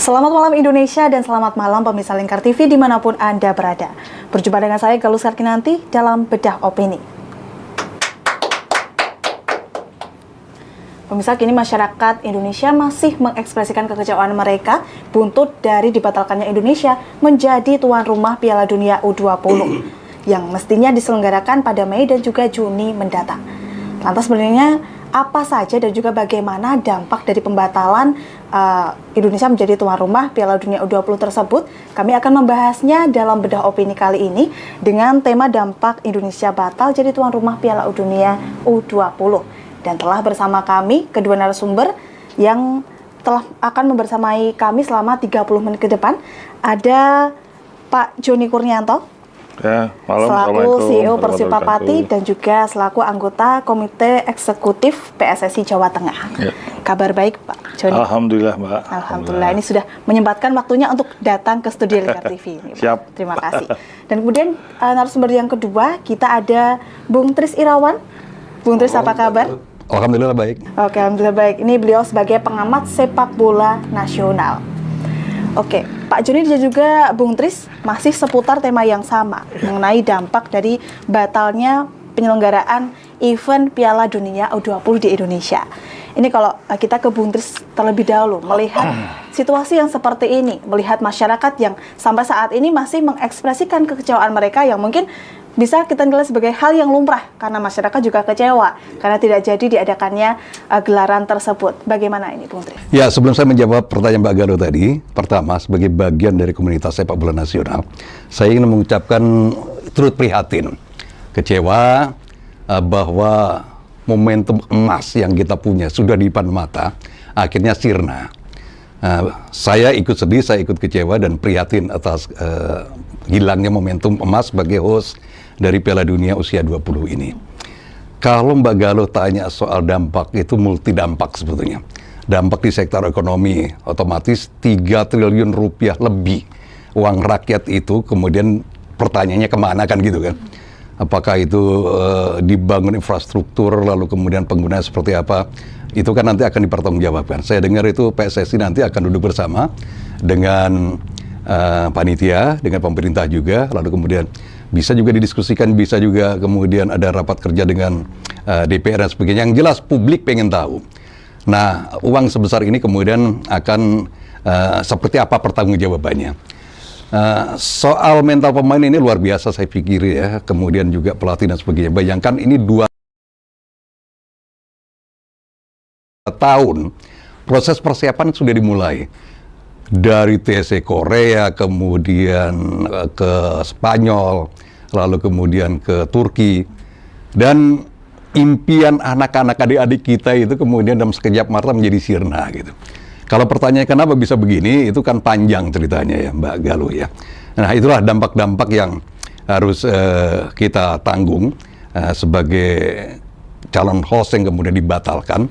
Selamat malam Indonesia dan selamat malam pemirsa Lingkar TV dimanapun Anda berada. Berjumpa dengan saya Galuh Sarkinanti dalam Bedah Opini. Pemirsa, kini masyarakat Indonesia masih mengekspresikan kekecewaan mereka buntut dari dibatalkannya Indonesia menjadi tuan rumah Piala Dunia U20 yang mestinya diselenggarakan pada Mei dan juga Juni mendatang. Lantas sebenarnya apa saja dan juga bagaimana dampak dari pembatalan Indonesia menjadi tuan rumah Piala Dunia U20 tersebut? Kami akan membahasnya dalam Bedah Opini kali ini dengan tema dampak Indonesia batal jadi tuan rumah Piala Dunia U20. Dan telah bersama kami kedua narasumber yang telah akan membersamai kami selama 30 menit ke depan. Ada Pak Joni Kurnianto, ya, malam, selaku CEO Persipa Pati dan juga selaku anggota Komite Eksekutif PSSI Jawa Tengah. Ya. Kabar baik Pak Joni? Alhamdulillah Mbak. Alhamdulillah, ini sudah menyempatkan waktunya untuk datang ke studio Lingkar TV. Ini, Pak. Siap. Terima kasih. Dan kemudian narasumber yang kedua kita ada Bung Tris Irawan. Bung Tris, apa kabar? Alhamdulillah baik. Oke, alhamdulillah baik. Ini beliau sebagai pengamat sepak bola nasional. Oke, Pak Joni dan juga Bung Tris masih seputar tema yang sama mengenai dampak dari batalnya penyelenggaraan event Piala Dunia U20 di Indonesia. Ini kalau kita ke Bung Tris terlebih dahulu, melihat situasi yang seperti ini, melihat masyarakat yang sampai saat ini masih mengekspresikan kekecewaan mereka yang mungkin bisa kita nilai sebagai hal yang lumrah karena masyarakat juga kecewa karena tidak jadi diadakannya gelaran tersebut. Bagaimana ini, Bung Tris? Ya, sebelum saya menjawab pertanyaan Mbak Galuh tadi, pertama sebagai bagian dari komunitas sepak bola nasional, saya ingin mengucapkan turut prihatin, kecewa bahwa momentum emas yang kita punya sudah di depan mata, akhirnya sirna. Saya ikut sedih, saya ikut kecewa dan prihatin atas hilangnya momentum emas sebagai host dari Piala Dunia usia 20 ini. Kalau Mbak Galuh tanya soal dampak, itu multi dampak sebetulnya. Dampak di sektor ekonomi, otomatis 3 triliun rupiah lebih uang rakyat itu, kemudian pertanyaannya kemana kan gitu kan. Apakah itu dibangun infrastruktur, lalu kemudian penggunaan seperti apa, itu kan nanti akan dipertanggungjawabkan. Saya dengar itu PSSI nanti akan duduk bersama dengan panitia, dengan pemerintah juga, lalu kemudian bisa juga didiskusikan, bisa juga kemudian ada rapat kerja dengan DPR dan sebagainya. Yang jelas publik pengen tahu. Nah, uang sebesar ini kemudian akan seperti apa pertanggungjawabannya. Soal mental pemain ini luar biasa saya pikir ya, kemudian juga pelatih dan sebagainya. Bayangkan ini 2 tahun proses persiapan sudah dimulai. Dari TSC Korea, kemudian ke Spanyol, lalu kemudian ke Turki. Dan impian anak-anak adik-adik kita itu kemudian dalam sekejap mata menjadi sirna gitu. Kalau pertanyaannya kenapa bisa begini, itu kan panjang ceritanya ya Mbak Galuh ya. Nah, itulah dampak-dampak yang harus kita tanggung sebagai calon host yang kemudian dibatalkan.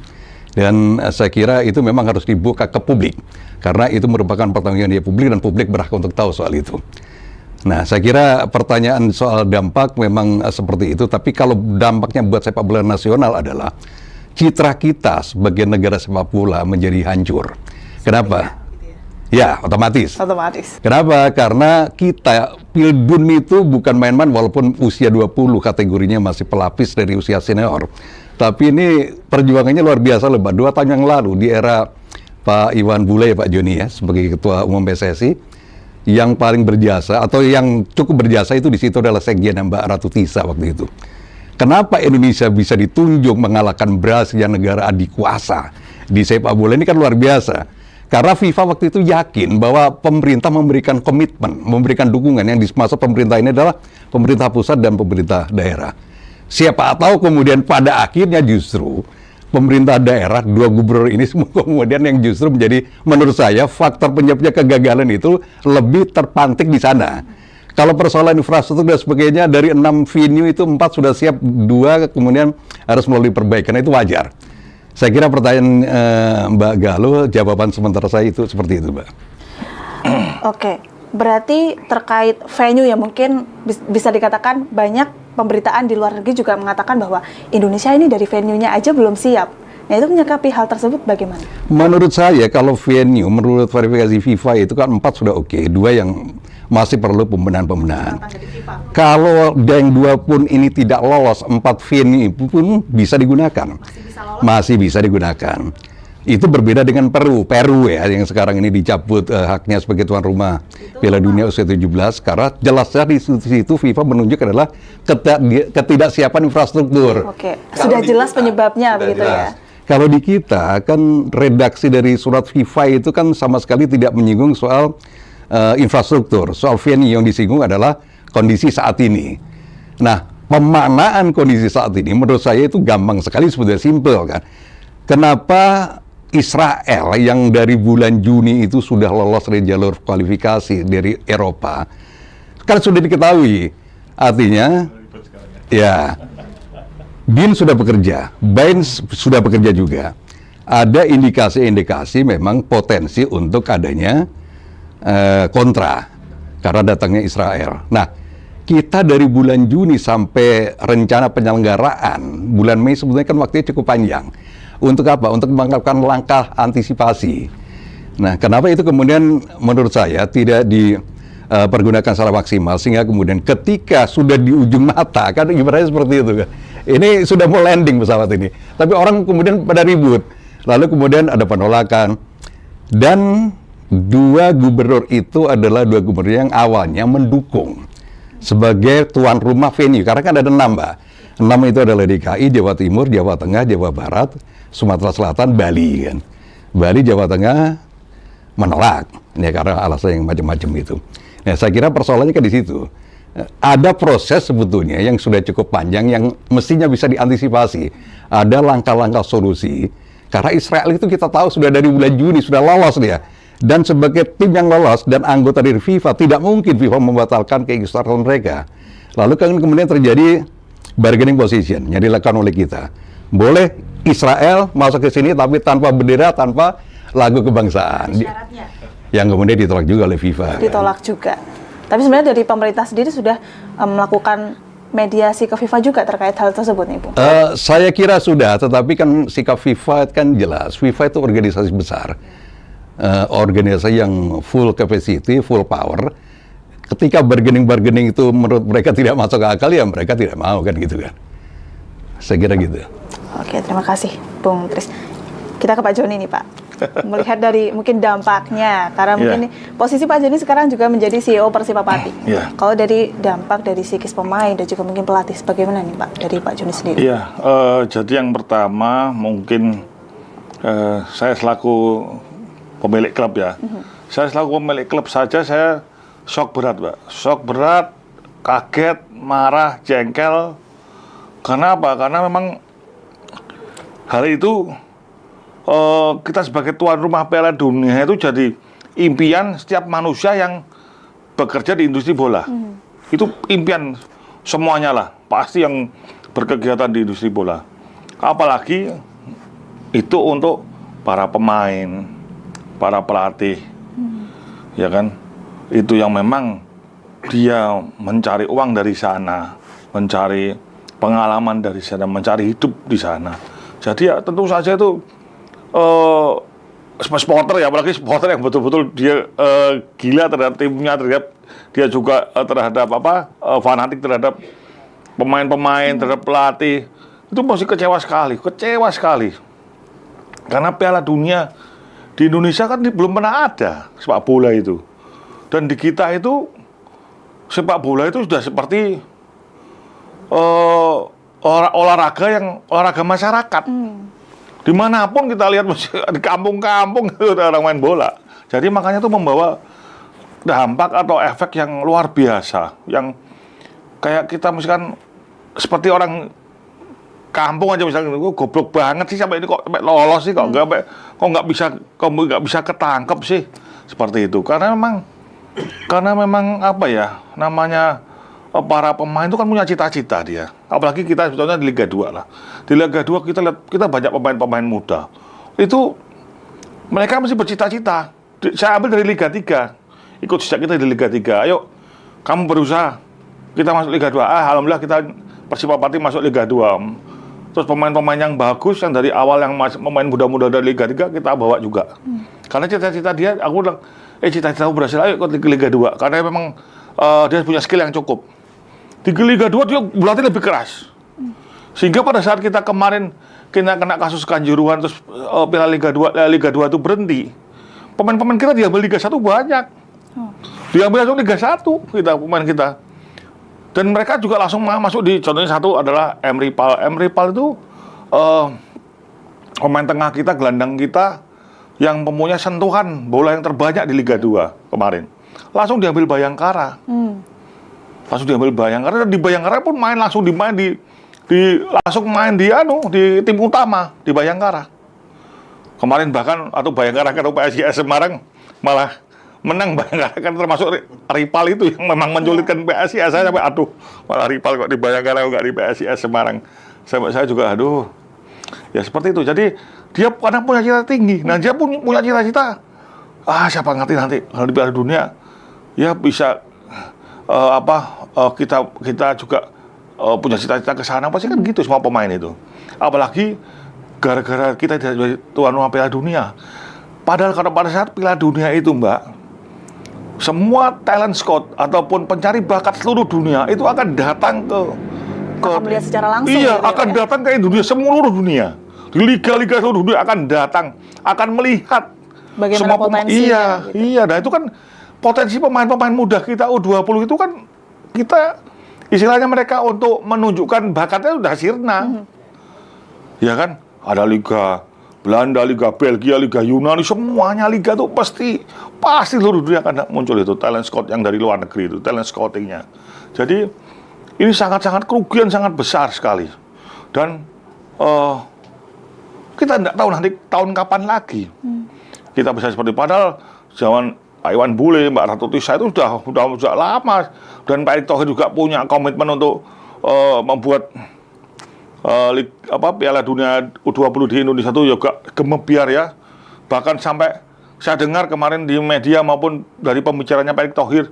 Dan saya kira itu memang harus dibuka ke publik. Karena itu merupakan pertanggung jawaban publik dan publik berhak untuk tahu soal itu. Nah, saya kira pertanyaan soal dampak memang seperti itu. Tapi kalau dampaknya buat sepak bola nasional adalah citra kita sebagai negara sepak bola menjadi hancur. Kenapa? Ya, otomatis. Kenapa? Karena kita, Pildun itu bukan main-main walaupun usia 20 kategorinya masih pelapis dari usia senior. Tapi ini perjuangannya luar biasa loh, Pak. 2 tahun yang lalu di era Pak Iwan Bule, Pak Joni ya, sebagai Ketua Umum PSSI, yang paling berjasa atau yang cukup berjasa itu di situ adalah sekjen Mbak Ratu Tisa waktu itu. Kenapa Indonesia bisa ditunjuk mengalahkan Brasil yang negara adik kuasa di sepak bola ini kan luar biasa. Karena FIFA waktu itu yakin bahwa pemerintah memberikan komitmen, memberikan dukungan yang dimaksud pemerintah ini adalah pemerintah pusat dan pemerintah daerah. Siapa tahu kemudian pada akhirnya justru pemerintah daerah, 2 gubernur ini semua kemudian yang justru menjadi, menurut saya, faktor penyebabnya kegagalan itu lebih terpantik di sana. Kalau persoalan infrastruktur dan sebagainya, dari 6 venue itu 4 sudah siap, 2 kemudian harus melalui perbaikan, itu wajar. Saya kira pertanyaan Mbak Galuh, jawaban sementara saya itu seperti itu, Mbak. Oke, berarti terkait venue ya mungkin bisa dikatakan banyak pemberitaan di luar negeri juga mengatakan bahwa Indonesia ini dari venue-nya aja belum siap. Nah, itu menyikapi hal tersebut bagaimana? Menurut saya kalau venue, menurut verifikasi FIFA itu kan 4 sudah oke, 2 yang masih perlu pembenahan-pembenahan. Kalau yang 2 pun ini tidak lolos, 4 venue pun bisa digunakan. Masih bisa digunakan. Itu berbeda dengan Peru ya, yang sekarang ini dicabut haknya sebagai tuan rumah Piala Dunia U17, karena jelasnya di situ FIFA menunjuk adalah ketidaksiapan infrastruktur. Oke, sudah jelas penyebabnya begitu ya. Kalau di kita kan redaksi dari surat FIFA itu kan sama sekali tidak menyinggung soal infrastruktur. Soal venue yang disinggung adalah kondisi saat ini. Nah, pemaknaan kondisi saat ini menurut saya itu gampang sekali, sebetulnya simpel kan. Kenapa Israel yang dari bulan Juni itu sudah lolos dari jalur kualifikasi dari Eropa? Kan sudah diketahui. Artinya, ya, BIN sudah bekerja, BAIN sudah bekerja juga. Ada indikasi-indikasi memang potensi untuk adanya kontra karena datangnya Israel. Nah, kita dari bulan Juni sampai rencana penyelenggaraan bulan Mei sebetulnya kan waktunya cukup panjang. Untuk apa? Untuk melakukan langkah antisipasi. Nah, kenapa itu kemudian menurut saya tidak dipergunakan secara maksimal, sehingga kemudian ketika sudah di ujung mata, kan ibaratnya seperti itu kan. Ini sudah mau landing pesawat ini, tapi orang kemudian pada ribut. Lalu kemudian ada penolakan. Dan 2 gubernur itu adalah 2 gubernur yang awalnya mendukung sebagai tuan rumah venue, karena kan ada 6, Mbak. 6 itu adalah DKI, Jawa Timur, Jawa Tengah, Jawa Barat, Sumatera Selatan, Bali kan. Bali, Jawa Tengah menolak, ya karena alasan yang macam-macam itu. Nah, saya kira persoalannya kan di situ. Ada proses sebetulnya yang sudah cukup panjang yang mestinya bisa diantisipasi. Ada langkah-langkah solusi. Karena Israel itu kita tahu sudah dari bulan Juni sudah lolos dia. Dan sebagai tim yang lolos dan anggota dari FIFA, tidak mungkin FIFA membatalkan keikutsertaan mereka. Lalu kan kemudian terjadi bargaining position yang dilakukan oleh kita. Boleh Israel masuk ke sini tapi tanpa bendera, tanpa lagu kebangsaan. Yang kemudian ditolak juga oleh FIFA. Ditolak juga. Tapi sebenarnya dari pemerintah sendiri sudah melakukan mediasi ke FIFA juga terkait hal tersebut nih, Bu? Saya kira sudah, tetapi kan sikap FIFA kan jelas. FIFA itu organisasi besar. Organisasi yang full capacity, full power. Ketika bargaining itu menurut mereka tidak masuk akal, ya mereka tidak mau kan gitu kan. Saya kira gitu. Oke, terima kasih Bung Tris. Kita ke Pak Joni nih, Pak. Melihat dari mungkin dampaknya, karena mungkin posisi Pak Joni sekarang juga menjadi CEO Persipapati. Kalau dari dampak dari psikis pemain dan juga mungkin pelatih, bagaimana nih Pak, dari Pak Joni sendiri? Iya, jadi yang pertama mungkin saya selaku pemilik klub ya. Saya selaku pemilik klub saja saya shock berat, Pak. Shock berat, kaget, marah, jengkel. Karena apa? Karena memang hal itu kita sebagai tuan rumah Piala Dunia itu jadi impian setiap manusia yang bekerja di industri bola. Itu impian semuanya lah, pasti yang berkegiatan di industri bola. Apalagi itu untuk para pemain, para pelatih, ya kan? Itu yang memang dia mencari uang dari sana, mencari pengalaman dari sana, mencari hidup di sana. Jadi ya tentu saja itu supporter ya, apalagi supporter yang betul-betul dia gila terhadap timnya, terhadap dia juga terhadap fanatik terhadap pemain-pemain, terhadap pelatih, itu masih kecewa sekali. Karena Piala Dunia di Indonesia kan belum pernah ada sepak bola itu, dan di kita itu sepak bola itu sudah seperti olahraga masyarakat. Dimanapun kita lihat di kampung-kampung itu ada orang main bola. Jadi makanya itu membawa dampak atau efek yang luar biasa, yang kayak kita misalkan seperti orang kampung aja misalnya, goblok banget sih sampai ini kok sampai lolos sih, kok nggak bisa ketangkep sih, seperti itu. Karena memang apa ya namanya, para pemain itu kan punya cita-cita dia. Apalagi kita sebetulnya di Liga 2 lah. Di Liga 2 kita lihat, kita banyak pemain-pemain muda. Itu mereka masih bercita-cita. Saya ambil dari Liga 3. Ikut sejak kita di Liga 3. Ayo, kamu berusaha. Kita masuk Liga 2. Alhamdulillah kita Persipapati masuk Liga 2. Terus pemain-pemain yang bagus yang dari awal yang pemain muda-muda dari Liga 3 kita bawa juga. Karena cita-cita dia, aku bilang, cita-cita berhasil, ayo ikut Liga 2. Karena memang dia punya skill yang cukup. Di Liga 2 dia berlatih lebih keras. Sehingga pada saat kita kemarin kita kena kasus Kanjuruhan, terus Piala Liga 2 itu berhenti. Pemain-pemain kita diambil Liga 1 banyak. Diambil langsung Liga 1 kita, pemain kita. Dan mereka juga langsung masuk di, contohnya satu adalah Emre Pal. Emre Pal itu pemain tengah kita, gelandang kita yang mempunyai sentuhan bola yang terbanyak di Liga 2 kemarin. Langsung diambil Bayangkara. Langsung diambil Bayangkara, dan di Bayangkara pun main langsung langsung main di tim utama di Bayangkara. Kemarin bahkan Bayangkara ke PSIS Semarang malah menang. Bayangkara kan termasuk rival itu yang memang menculitkan PSIS. Saya sampai malah rival kok di Bayangkara kok di PSIS Semarang. Sampai saya juga ya seperti itu. Jadi dia kadang punya cita tinggi. Nah, dia pun punya cita-cita. Siapa ngerti nanti kalau di Piala Dunia ya bisa kita juga punya cita-cita ke sana. Pasti kan gitu semua pemain itu. Apalagi gara-gara kita tidak jadi tuan rumah Piala Dunia. Padahal kalau pada saat Piala Dunia itu, Mbak, semua talent scout ataupun pencari bakat seluruh dunia itu akan datang akan melihat secara langsung. Iya, gitu akan datang ke Indonesia, seluruh dunia. Di liga-liga seluruh dunia akan datang, akan melihat bagaimana potensinya. Iya, nah itu kan potensi pemain-pemain muda kita U20 itu kan kita istilahnya mereka untuk menunjukkan bakatnya sudah sirna. Ya kan? Ada Liga Belanda, Liga Belgia, Liga Yunani, semuanya liga tuh pasti seluruh dunia akan muncul itu talent scout yang dari luar negeri itu, talent scoutingnya. Jadi ini sangat-sangat kerugian sangat besar sekali. Dan kita tidak tahu nanti tahun kapan lagi kita bisa seperti, padahal zaman Pak Iwan Bule, Mbak Ratu Tisa itu sudah lama, dan Pak Erick Thohir juga punya komitmen untuk membuat Piala Dunia U20 di Indonesia itu juga gemebiar ya. Bahkan sampai saya dengar kemarin di media maupun dari pembicaranya Pak Erick Thohir,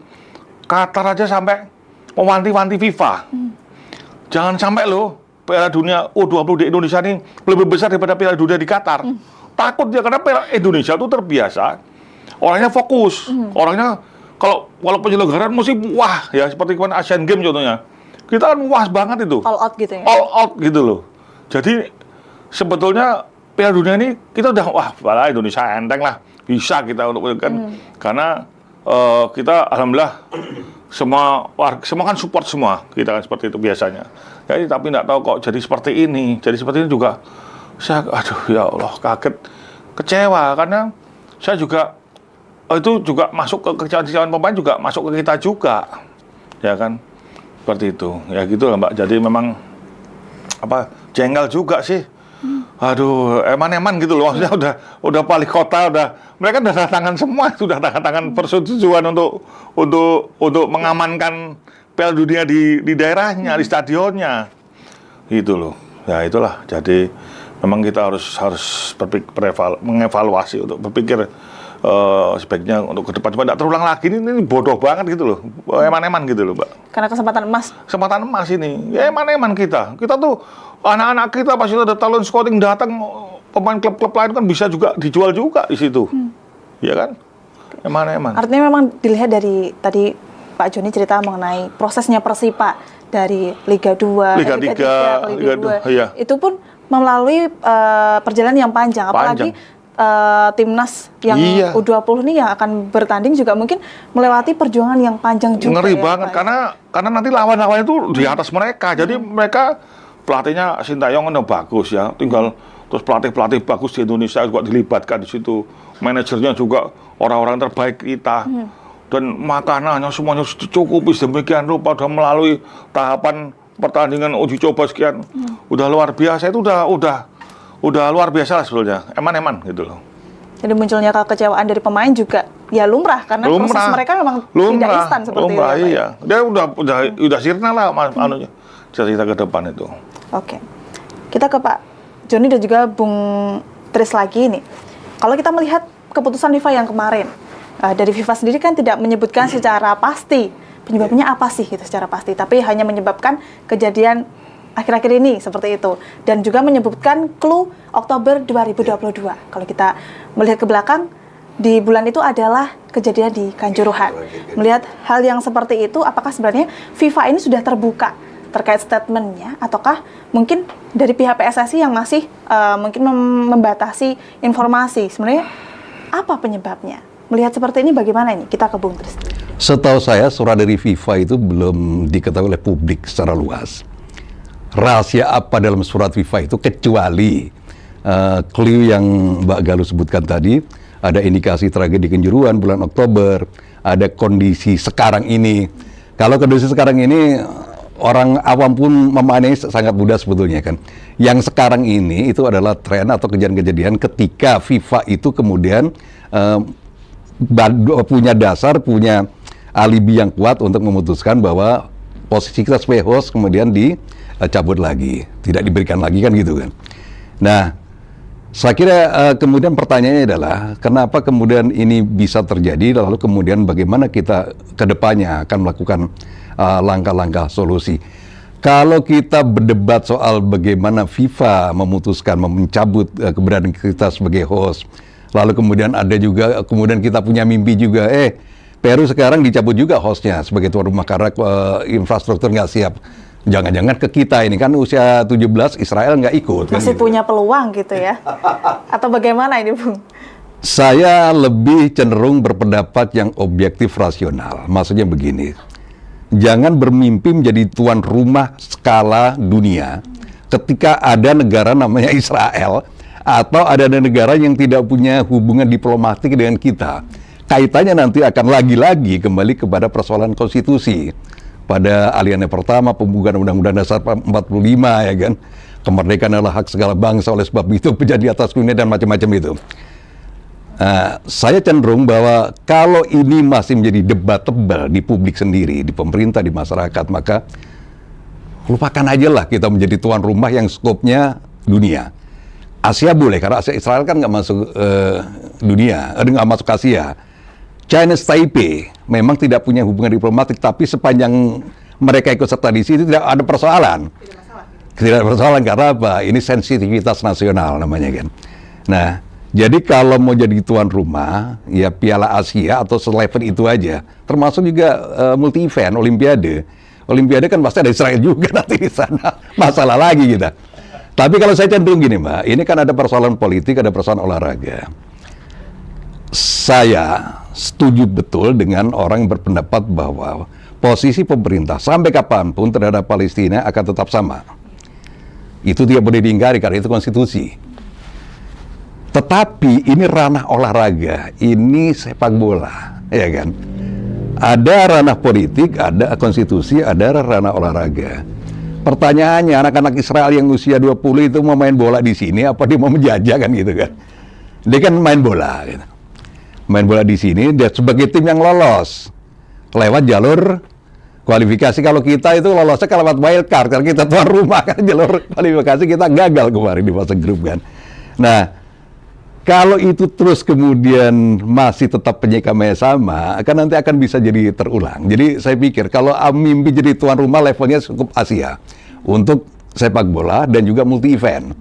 Qatar aja sampai mewanti-wanti FIFA. Jangan sampai loh Piala Dunia U20 di Indonesia ini lebih besar daripada Piala Dunia di Qatar. Takut dia, karena Piala Indonesia itu terbiasa orangnya fokus. Orangnya kalau penyelenggaraan musim wah ya, seperti kemarin Asian Games contohnya. Kita kan puas banget itu. All out gitu ya? All out gitu loh. Jadi sebetulnya Piala Dunia ini kita udah Indonesia enteng lah. Bisa kita untuk kan. Karena kita alhamdulillah semua kan support semua. Kita kan seperti itu biasanya. Jadi tapi tidak tahu kok jadi seperti ini. Jadi seperti ini juga saya ya Allah kaget, kecewa, karena saya juga itu juga masuk ke kekecewaan pemain, juga masuk ke kita juga. Ya kan? Seperti itu, ya gitu lah Mbak. Jadi memang jengkel juga sih. Eman-eman gitu loh. Maksudnya udah wali kota, mereka udah tanda tangan semua, sudah tanda tangan persetujuan untuk mengamankan Piala Dunia di daerahnya, di stadionnya, gitu loh. Ya itulah. Jadi memang kita harus mengevaluasi untuk berpikir sebaiknya untuk ke depan, cuma tidak terulang lagi. Ini bodoh banget gitu loh, eman-eman gitu loh Mbak. Karena kesempatan emas ini, ya eman-eman kita tuh, anak-anak kita pasti ada talent scouting datang, pemain klub-klub lain kan bisa juga dijual juga di situ, ya kan, eman-eman. Artinya memang dilihat dari tadi Pak Joni cerita mengenai prosesnya Persipa dari Liga 2, Liga 3 ke Liga 2, iya. Itu pun melalui perjalanan yang panjang. Apalagi timnas yang U20 ini yang akan bertanding juga mungkin melewati perjuangan yang panjang juga. Ngeri banget, karena nanti lawan-lawan itu di atas mereka. Jadi mereka, pelatihnya Sintayong kan bagus ya, tinggal terus pelatih bagus di Indonesia juga dilibatkan di situ. Manajernya juga orang-orang terbaik kita. Dan makanannya semuanya cukup sedemikian rupa, udah melalui tahapan pertandingan uji coba sekian. Udah luar biasa, itu udah luar biasa lah sebetulnya, eman-eman gitu loh. Jadi munculnya kekecewaan dari pemain juga ya lumrah, karena proses mereka memang tidak instan seperti itu. Iya. Dia udah sirna lah anunya. Cerita ke depan itu. Oke. Kita ke Pak Joni dan juga Bung Tris lagi nih. Kalau kita melihat keputusan FIFA yang kemarin, dari FIFA sendiri kan tidak menyebutkan secara pasti penyebabnya apa sih gitu secara pasti, tapi hanya menyebabkan kejadian akhir-akhir ini seperti itu, dan juga menyebutkan clue Oktober 2022. Kalau kita melihat ke belakang, di bulan itu adalah kejadian di Kanjuruhan. Melihat hal yang seperti itu, apakah sebenarnya FIFA ini sudah terbuka terkait statementnya, ataukah mungkin dari pihak PSSI yang masih mungkin membatasi informasi? Sebenarnya apa penyebabnya? Melihat seperti ini bagaimana ini? Kita ke Bung Tristan. Setahu saya surat dari FIFA itu belum diketahui oleh publik secara luas. Rahasia apa dalam surat FIFA itu kecuali clue yang Mbak Galuh sebutkan tadi, ada indikasi tragedi Kanjuruhan bulan Oktober, ada kondisi sekarang ini. Kalau kondisi sekarang ini orang awam pun memahami sangat mudah sebetulnya kan. Yang sekarang ini itu adalah tren atau kejadian-kejadian ketika FIFA itu kemudian punya dasar, punya alibi yang kuat untuk memutuskan bahwa posisi kita sebagai host kemudian dicabut lagi, tidak diberikan lagi kan gitu kan. Nah, saya kira kemudian pertanyaannya adalah kenapa kemudian ini bisa terjadi, lalu kemudian bagaimana kita ke depannya akan melakukan langkah-langkah solusi. Kalau kita berdebat soal bagaimana FIFA memutuskan mencabut keberadaan kita sebagai host, lalu kemudian ada juga, kemudian kita punya mimpi juga, Peru sekarang dicabut juga hostnya sebagai tuan rumah karena infrastruktur nggak siap. Jangan-jangan ke kita ini kan usia 17 Israel nggak ikut. Masih kan, punya peluang gitu ya? Atau bagaimana ini, Bung? Saya lebih cenderung berpendapat yang objektif rasional. Maksudnya begini, jangan bermimpi menjadi tuan rumah skala dunia ketika ada negara namanya Israel atau ada negara yang tidak punya hubungan diplomatik dengan kita. Kaitannya nanti akan lagi-lagi kembali kepada persoalan konstitusi. Pada aliannya pertama, pembukaan Undang-Undang Dasar 45 ya kan, kemerdekaan adalah hak segala bangsa, oleh sebab itu menjadi atas dunia dan macam-macam itu. Saya cenderung bahwa kalau ini masih menjadi debat tebal di publik sendiri, di pemerintah, di masyarakat, maka lupakan aja lah kita menjadi tuan rumah yang skopnya dunia. Asia boleh, karena Asia Israel kan nggak masuk dunia, nggak masuk Asia. Chinese Taipei memang tidak punya hubungan diplomatik, tapi sepanjang mereka ikut serta di sini tidak ada persoalan. Tidak ada persoalan karena apa? Ini sensitivitas nasional namanya kan. Nah, jadi kalau mau jadi tuan rumah, ya Piala Asia atau selevel itu aja. Termasuk juga multi event, Olimpiade. Olimpiade kan pasti ada Israel juga nanti di sana. Masalah lagi kita. Tapi kalau saya cenderung gini, Mbak, ini kan ada persoalan politik, ada persoalan olahraga. Saya setuju betul dengan orang yang berpendapat bahwa posisi pemerintah sampai kapanpun terhadap Palestina akan tetap sama. Itu tidak boleh diingkari karena itu konstitusi. Tetapi ini ranah olahraga, ini sepak bola, ya kan? Ada ranah politik, ada konstitusi, ada ranah olahraga. Pertanyaannya, anak-anak Israel yang usia 20 itu mau main bola di sini, apa dia mau menjajah kan gitu kan? Dia kan main bola gitu. Main bola di sini, dia sebagai tim yang lolos lewat jalur kualifikasi. Kalau kita itu lolosnya lewat wild card, kalau kita tuan rumah kan jalur kualifikasi kita gagal kemarin di fase grup kan. Nah, kalau itu terus kemudian masih tetap penyikamannya sama, akan nanti akan bisa jadi terulang. Jadi saya pikir kalau mimpi jadi tuan rumah levelnya cukup Asia untuk sepak bola dan juga multi event.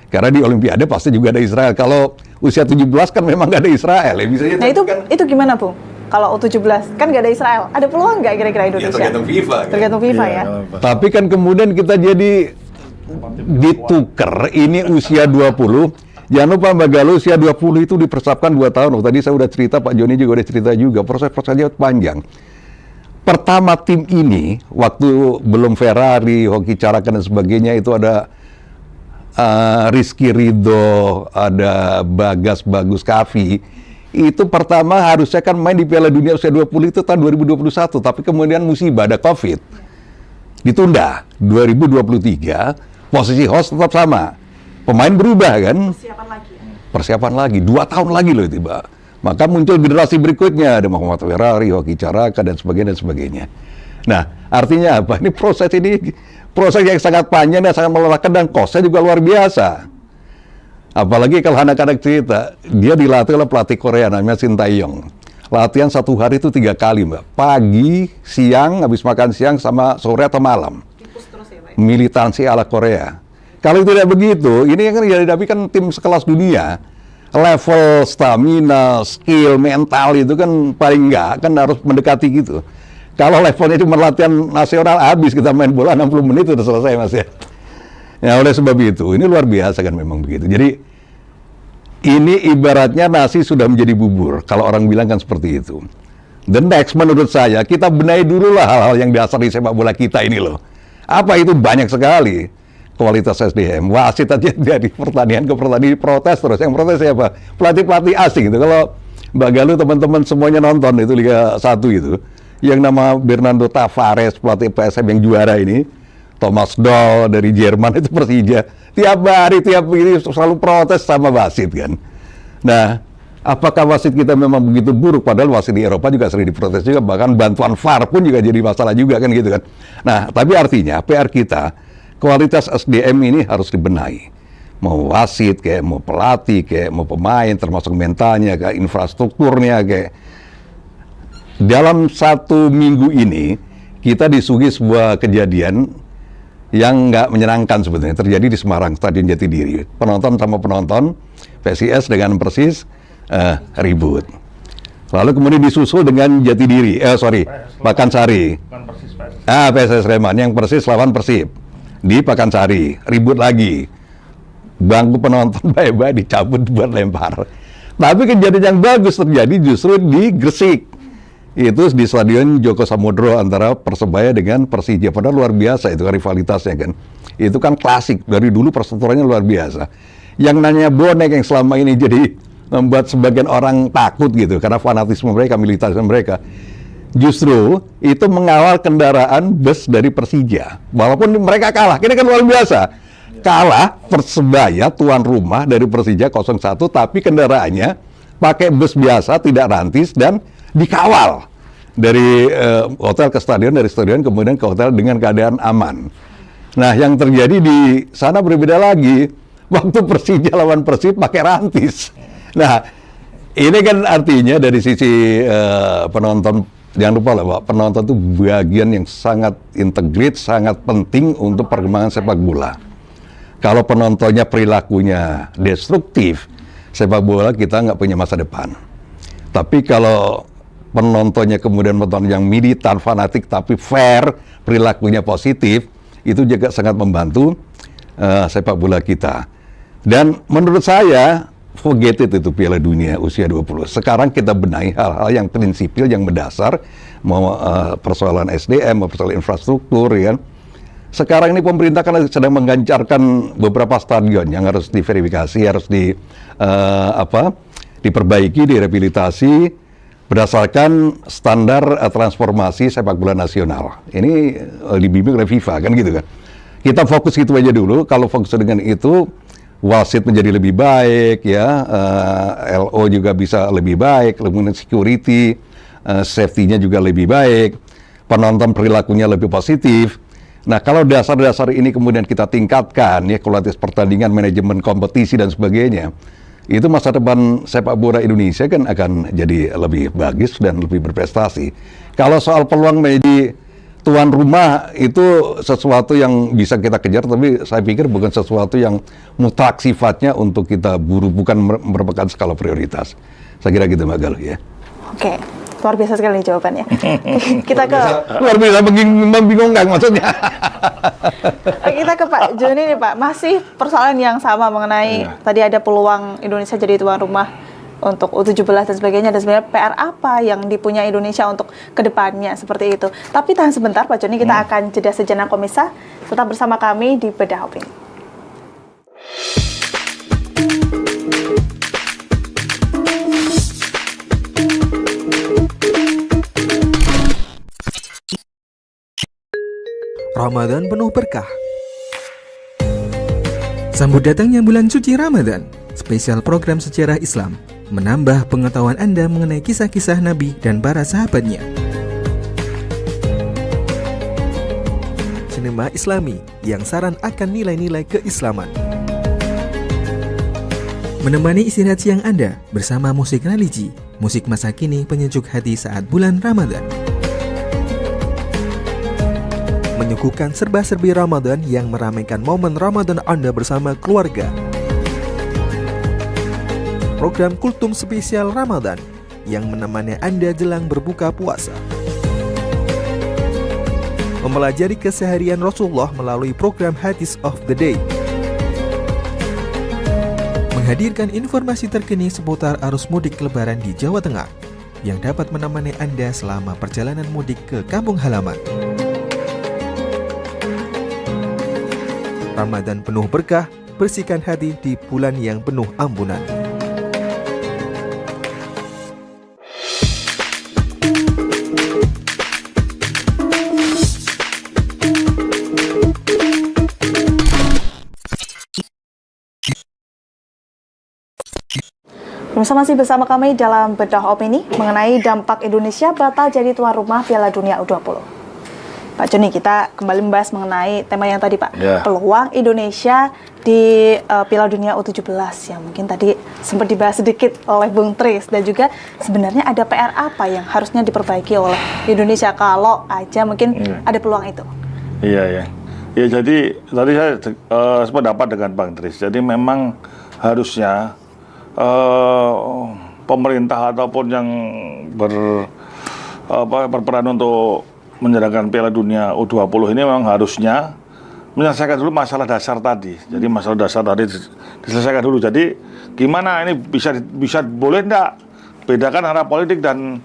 Karena di Olimpiade pasti juga ada Israel. Kalau usia 17 kan memang nggak ada Israel. Ya, bisa nah itu gimana, Bung? Kalau U17 kan nggak ada Israel, ada peluang nggak kira-kira Indonesia? Ya, tergantung FIFA. Tergantung FIFA ya. Tapi kan kemudian kita jadi ditukar, ini usia 20. Jangan lupa Mbak Galuh, usia 20 itu dipersiapkan 2 tahun. Tadi saya udah cerita, Pak Joni juga udah cerita juga. Proses-prosesnya panjang. Pertama tim ini, waktu belum Ferrari, Hoki Carakan dan sebagainya, itu ada Rizky Ridho, ada Bagas Bagus Kavi. Itu pertama harusnya kan main di Piala Dunia usia 20 itu tahun 2021. Tapi kemudian musibah, ada COVID. Ditunda. 2023, posisi host tetap sama. Pemain berubah kan? Persiapan lagi ya? Persiapan lagi, 2 tahun lagi loh tiba. Maka muncul generasi berikutnya, ada Muhammad Ferrari, Hoki Caraka, dan sebagainya. Nah, artinya apa? Ini proses yang sangat panjang dan sangat melelahkan dan kosnya juga luar biasa. Apalagi kalau anak-anak cerita, dia dilatih oleh pelatih Korea namanya Shin Tae-yong. Latihan 1 hari itu 3 kali, Mbak. Pagi, siang, habis makan siang, sama sore atau malam. Tipus terus ya, Pak? militansi ala Korea. Kalau tidak begitu, ini kan dihadapi kan tim sekelas dunia, level stamina, skill, mental itu kan paling enggak kan harus mendekati gitu. Kalau levelnya cuma latihan nasional, habis kita main bola 60 menit udah selesai Mas ya. Ya oleh sebab itu, ini luar biasa kan memang begitu. Jadi ini ibaratnya nasi sudah menjadi bubur, kalau orang bilang kan seperti itu. The next menurut saya, kita benahi dulu lah hal-hal yang dasar di sepak bola kita ini loh. Apa itu? Banyak sekali. Kualitas SDM, wasit aja dari pertandingan ke pertandingan protes terus. Yang protes siapa? Pelatih-pelatih asing itu. Kalau Mbak Galuh teman-teman semuanya nonton itu Liga 1 itu. Yang nama Bernardo Tavares, pelatih PSM yang juara ini. Thomas Doll dari Jerman itu Persija. Tiap hari, tiap ini selalu protes sama wasit kan. Nah, apakah wasit kita memang begitu buruk? Padahal wasit di Eropa juga sering diprotes juga. Bahkan bantuan VAR pun juga jadi masalah juga kan gitu kan. Nah, tapi artinya PR kita, kualitas SDM ini harus dibenahi. Mau wasit, kayak mau pelatih, kayak mau pemain, termasuk mentalnya, kayak infrastrukturnya, kayak. Dalam 1 minggu ini, kita disuguhi sebuah kejadian yang nggak menyenangkan sebetulnya. Terjadi di Semarang, Stadion Jatidiri. Penonton sama penonton, PSIS dengan Persis, ribut. Lalu kemudian disusul dengan Jatidiri, Pakansari. PSIS Sleman, yang Persis lawan Persib. Di Pakansari, ribut lagi. Bangku penonton baik-baik dicabut buat lempar. Tapi kejadian yang bagus terjadi justru di Gresik. Itu di Stadion Joko Samudro antara Persebaya dengan Persija. Padahal luar biasa itu kan rivalitasnya kan. Itu kan klasik, dari dulu perseteruannya luar biasa. Yang nanya bonek yang selama ini jadi membuat sebagian orang takut gitu, karena fanatisme mereka, militansi mereka. Justru itu mengawal kendaraan bus dari Persija. Walaupun mereka kalah, ini kan luar biasa. Kalah Persebaya tuan rumah dari Persija 0-1, tapi kendaraannya pakai bus biasa, tidak rantis dan dikawal dari hotel ke stadion, dari stadion kemudian ke hotel dengan keadaan aman. Nah, yang terjadi di sana berbeda lagi. Waktu Persija lawan Persib pakai rantis. Nah, ini kan artinya dari sisi penonton, jangan lupa lah Pak, penonton itu bagian yang sangat integrit, sangat penting untuk perkembangan sepak bola. Kalau penontonnya perilakunya destruktif, sepak bola kita nggak punya masa depan. Tapi kalau penontonnya kemudian penonton yang militan, fanatik, tapi fair, perilakunya positif, itu juga sangat membantu sepak bola kita. Dan menurut saya, forget it itu Piala Dunia usia 20. Sekarang kita benahi hal-hal yang prinsipil, yang mendasar, mau persoalan SDM, mau persoalan infrastruktur, ya kan. Sekarang ini pemerintah kan sedang menggencarkan beberapa stadion yang harus diverifikasi, harus diperbaiki, direhabilitasi berdasarkan standar transformasi sepak bola nasional. Ini dibimbing oleh FIFA kan gitu kan. Kita fokus itu aja dulu. Kalau fokus dengan itu, wasit menjadi lebih baik, ya, LO juga bisa lebih baik, kemudian security, safety-nya juga lebih baik, penonton perilakunya lebih positif. Nah, kalau dasar-dasar ini kemudian kita tingkatkan, ya, kualitas pertandingan, manajemen kompetisi dan sebagainya, itu masa depan sepak bola Indonesia kan akan jadi lebih bagus dan lebih berprestasi. Kalau soal peluang menjadi tuan rumah itu sesuatu yang bisa kita kejar, tapi saya pikir bukan sesuatu yang mutlak sifatnya untuk kita buru, bukan merupakan skala prioritas. Saya kira gitu Mbak Galuh ya. Oke, luar biasa sekali jawabannya. Kita ke luar biasa membingungkan maksudnya. Kita ke Pak Joni nih Pak, masih persoalan yang sama mengenai tadi ada peluang Indonesia jadi tuan rumah untuk U17 dan sebagainya, dan sebenarnya PR apa yang dipunya Indonesia untuk kedepannya seperti itu. Tapi tahan sebentar Pak Joni, kita akan jeda sejenak pemirsa. Tetap bersama kami di Bedah Opini. Ramadan penuh berkah. Sambut datangnya bulan suci Ramadan. Spesial program sejarah Islam menambah pengetahuan Anda mengenai kisah-kisah Nabi dan para sahabatnya. Sinema Islami yang saran akan nilai-nilai keislaman. Menemani istirahat siang Anda bersama musik religi, musik masa kini penyejuk hati saat bulan Ramadan. menyuguhkan serba-serbi Ramadan yang meramaikan momen Ramadan Anda bersama keluarga. Program Kultum Spesial Ramadan yang menemani Anda jelang berbuka puasa. Mempelajari keseharian Rasulullah melalui program Hadis of the Day. Menghadirkan informasi terkini seputar arus mudik Lebaran di Jawa Tengah yang dapat menemani Anda selama perjalanan mudik ke kampung halaman. Ramadan penuh berkah, bersihkan hati di bulan yang penuh ampunan. Pemirsa masih bersama kami dalam Bedah Opini mengenai dampak Indonesia batal jadi tuan rumah Piala Dunia U20. Pak Joni, kita kembali membahas mengenai tema yang tadi, Pak. Ya. Peluang Indonesia di Piala Dunia U17 yang mungkin tadi sempat dibahas sedikit oleh Bung Tris, dan juga sebenarnya ada PR apa yang harusnya diperbaiki oleh Indonesia kalau aja mungkin ada peluang itu. Iya, ya. Ya, jadi tadi saya sependapat dengan Bang Tris. Jadi memang harusnya pemerintah ataupun yang berperan untuk menyelenggarakan Piala Dunia U20 ini memang harusnya menyelesaikan dulu masalah dasar tadi. Jadi masalah dasar tadi diselesaikan dulu. Jadi gimana ini bisa boleh enggak bedakan antara politik dan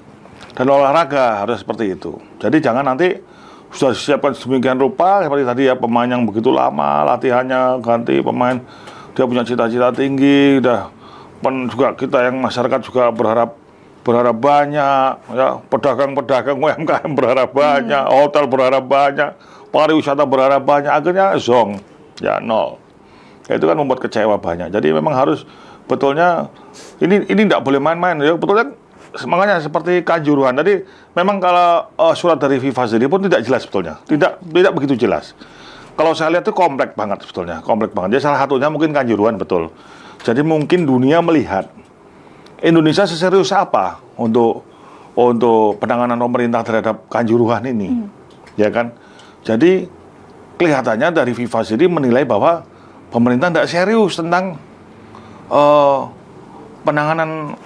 olahraga, harus seperti itu. Jadi jangan nanti sudah disiapkan sedemikian rupa seperti tadi ya, pemain yang begitu lama latihannya ganti pemain, dia punya cita-cita tinggi, juga kita yang masyarakat juga berharap banyak, ya, pedagang UMKM berharap banyak, hotel berharap banyak, pariwisata berharap banyak, akhirnya zong, ya nol. Ya, itu kan membuat kecewa banyak. Jadi memang harus betulnya ini tidak boleh main-main, ya betulnya. Makanya seperti Kanjuruhan tadi, memang kalau surat dari FIFA sendiri pun tidak jelas sebetulnya, tidak begitu jelas. Kalau saya lihat itu kompleks banget sebetulnya, kompleks banget. Jadi salah satunya mungkin Kanjuruhan, betul. Jadi mungkin dunia melihat Indonesia seserius apa untuk penanganan pemerintah terhadap Kanjuruhan ini, ya kan? Jadi kelihatannya dari FIFA sendiri menilai bahwa pemerintah tidak serius tentang penanganan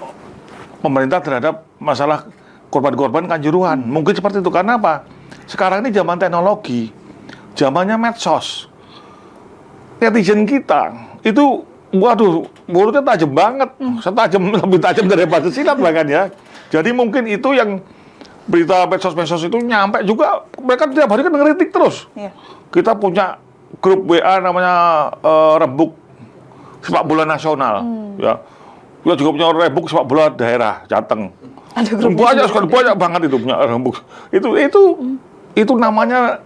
pemerintah terhadap masalah korban-korban Kanjuruhan. Mungkin seperti itu. Karena apa? Sekarang ini zaman teknologi, zamannya medsos. Netizen kita itu, waduh, mulutnya tajam banget. Lebih tajam dari Pancasila bahkan ya. Jadi mungkin itu yang berita medsos-medsos itu nyampe juga, mereka tiap hari kan ngeritik terus. Iya. Kita punya grup WA namanya Rembuk Sepak Bola Nasional, ya. Kita juga punya Rembuk Sepak Bola Daerah Jateng. Banyak banget itu punya Rembuk. Itu namanya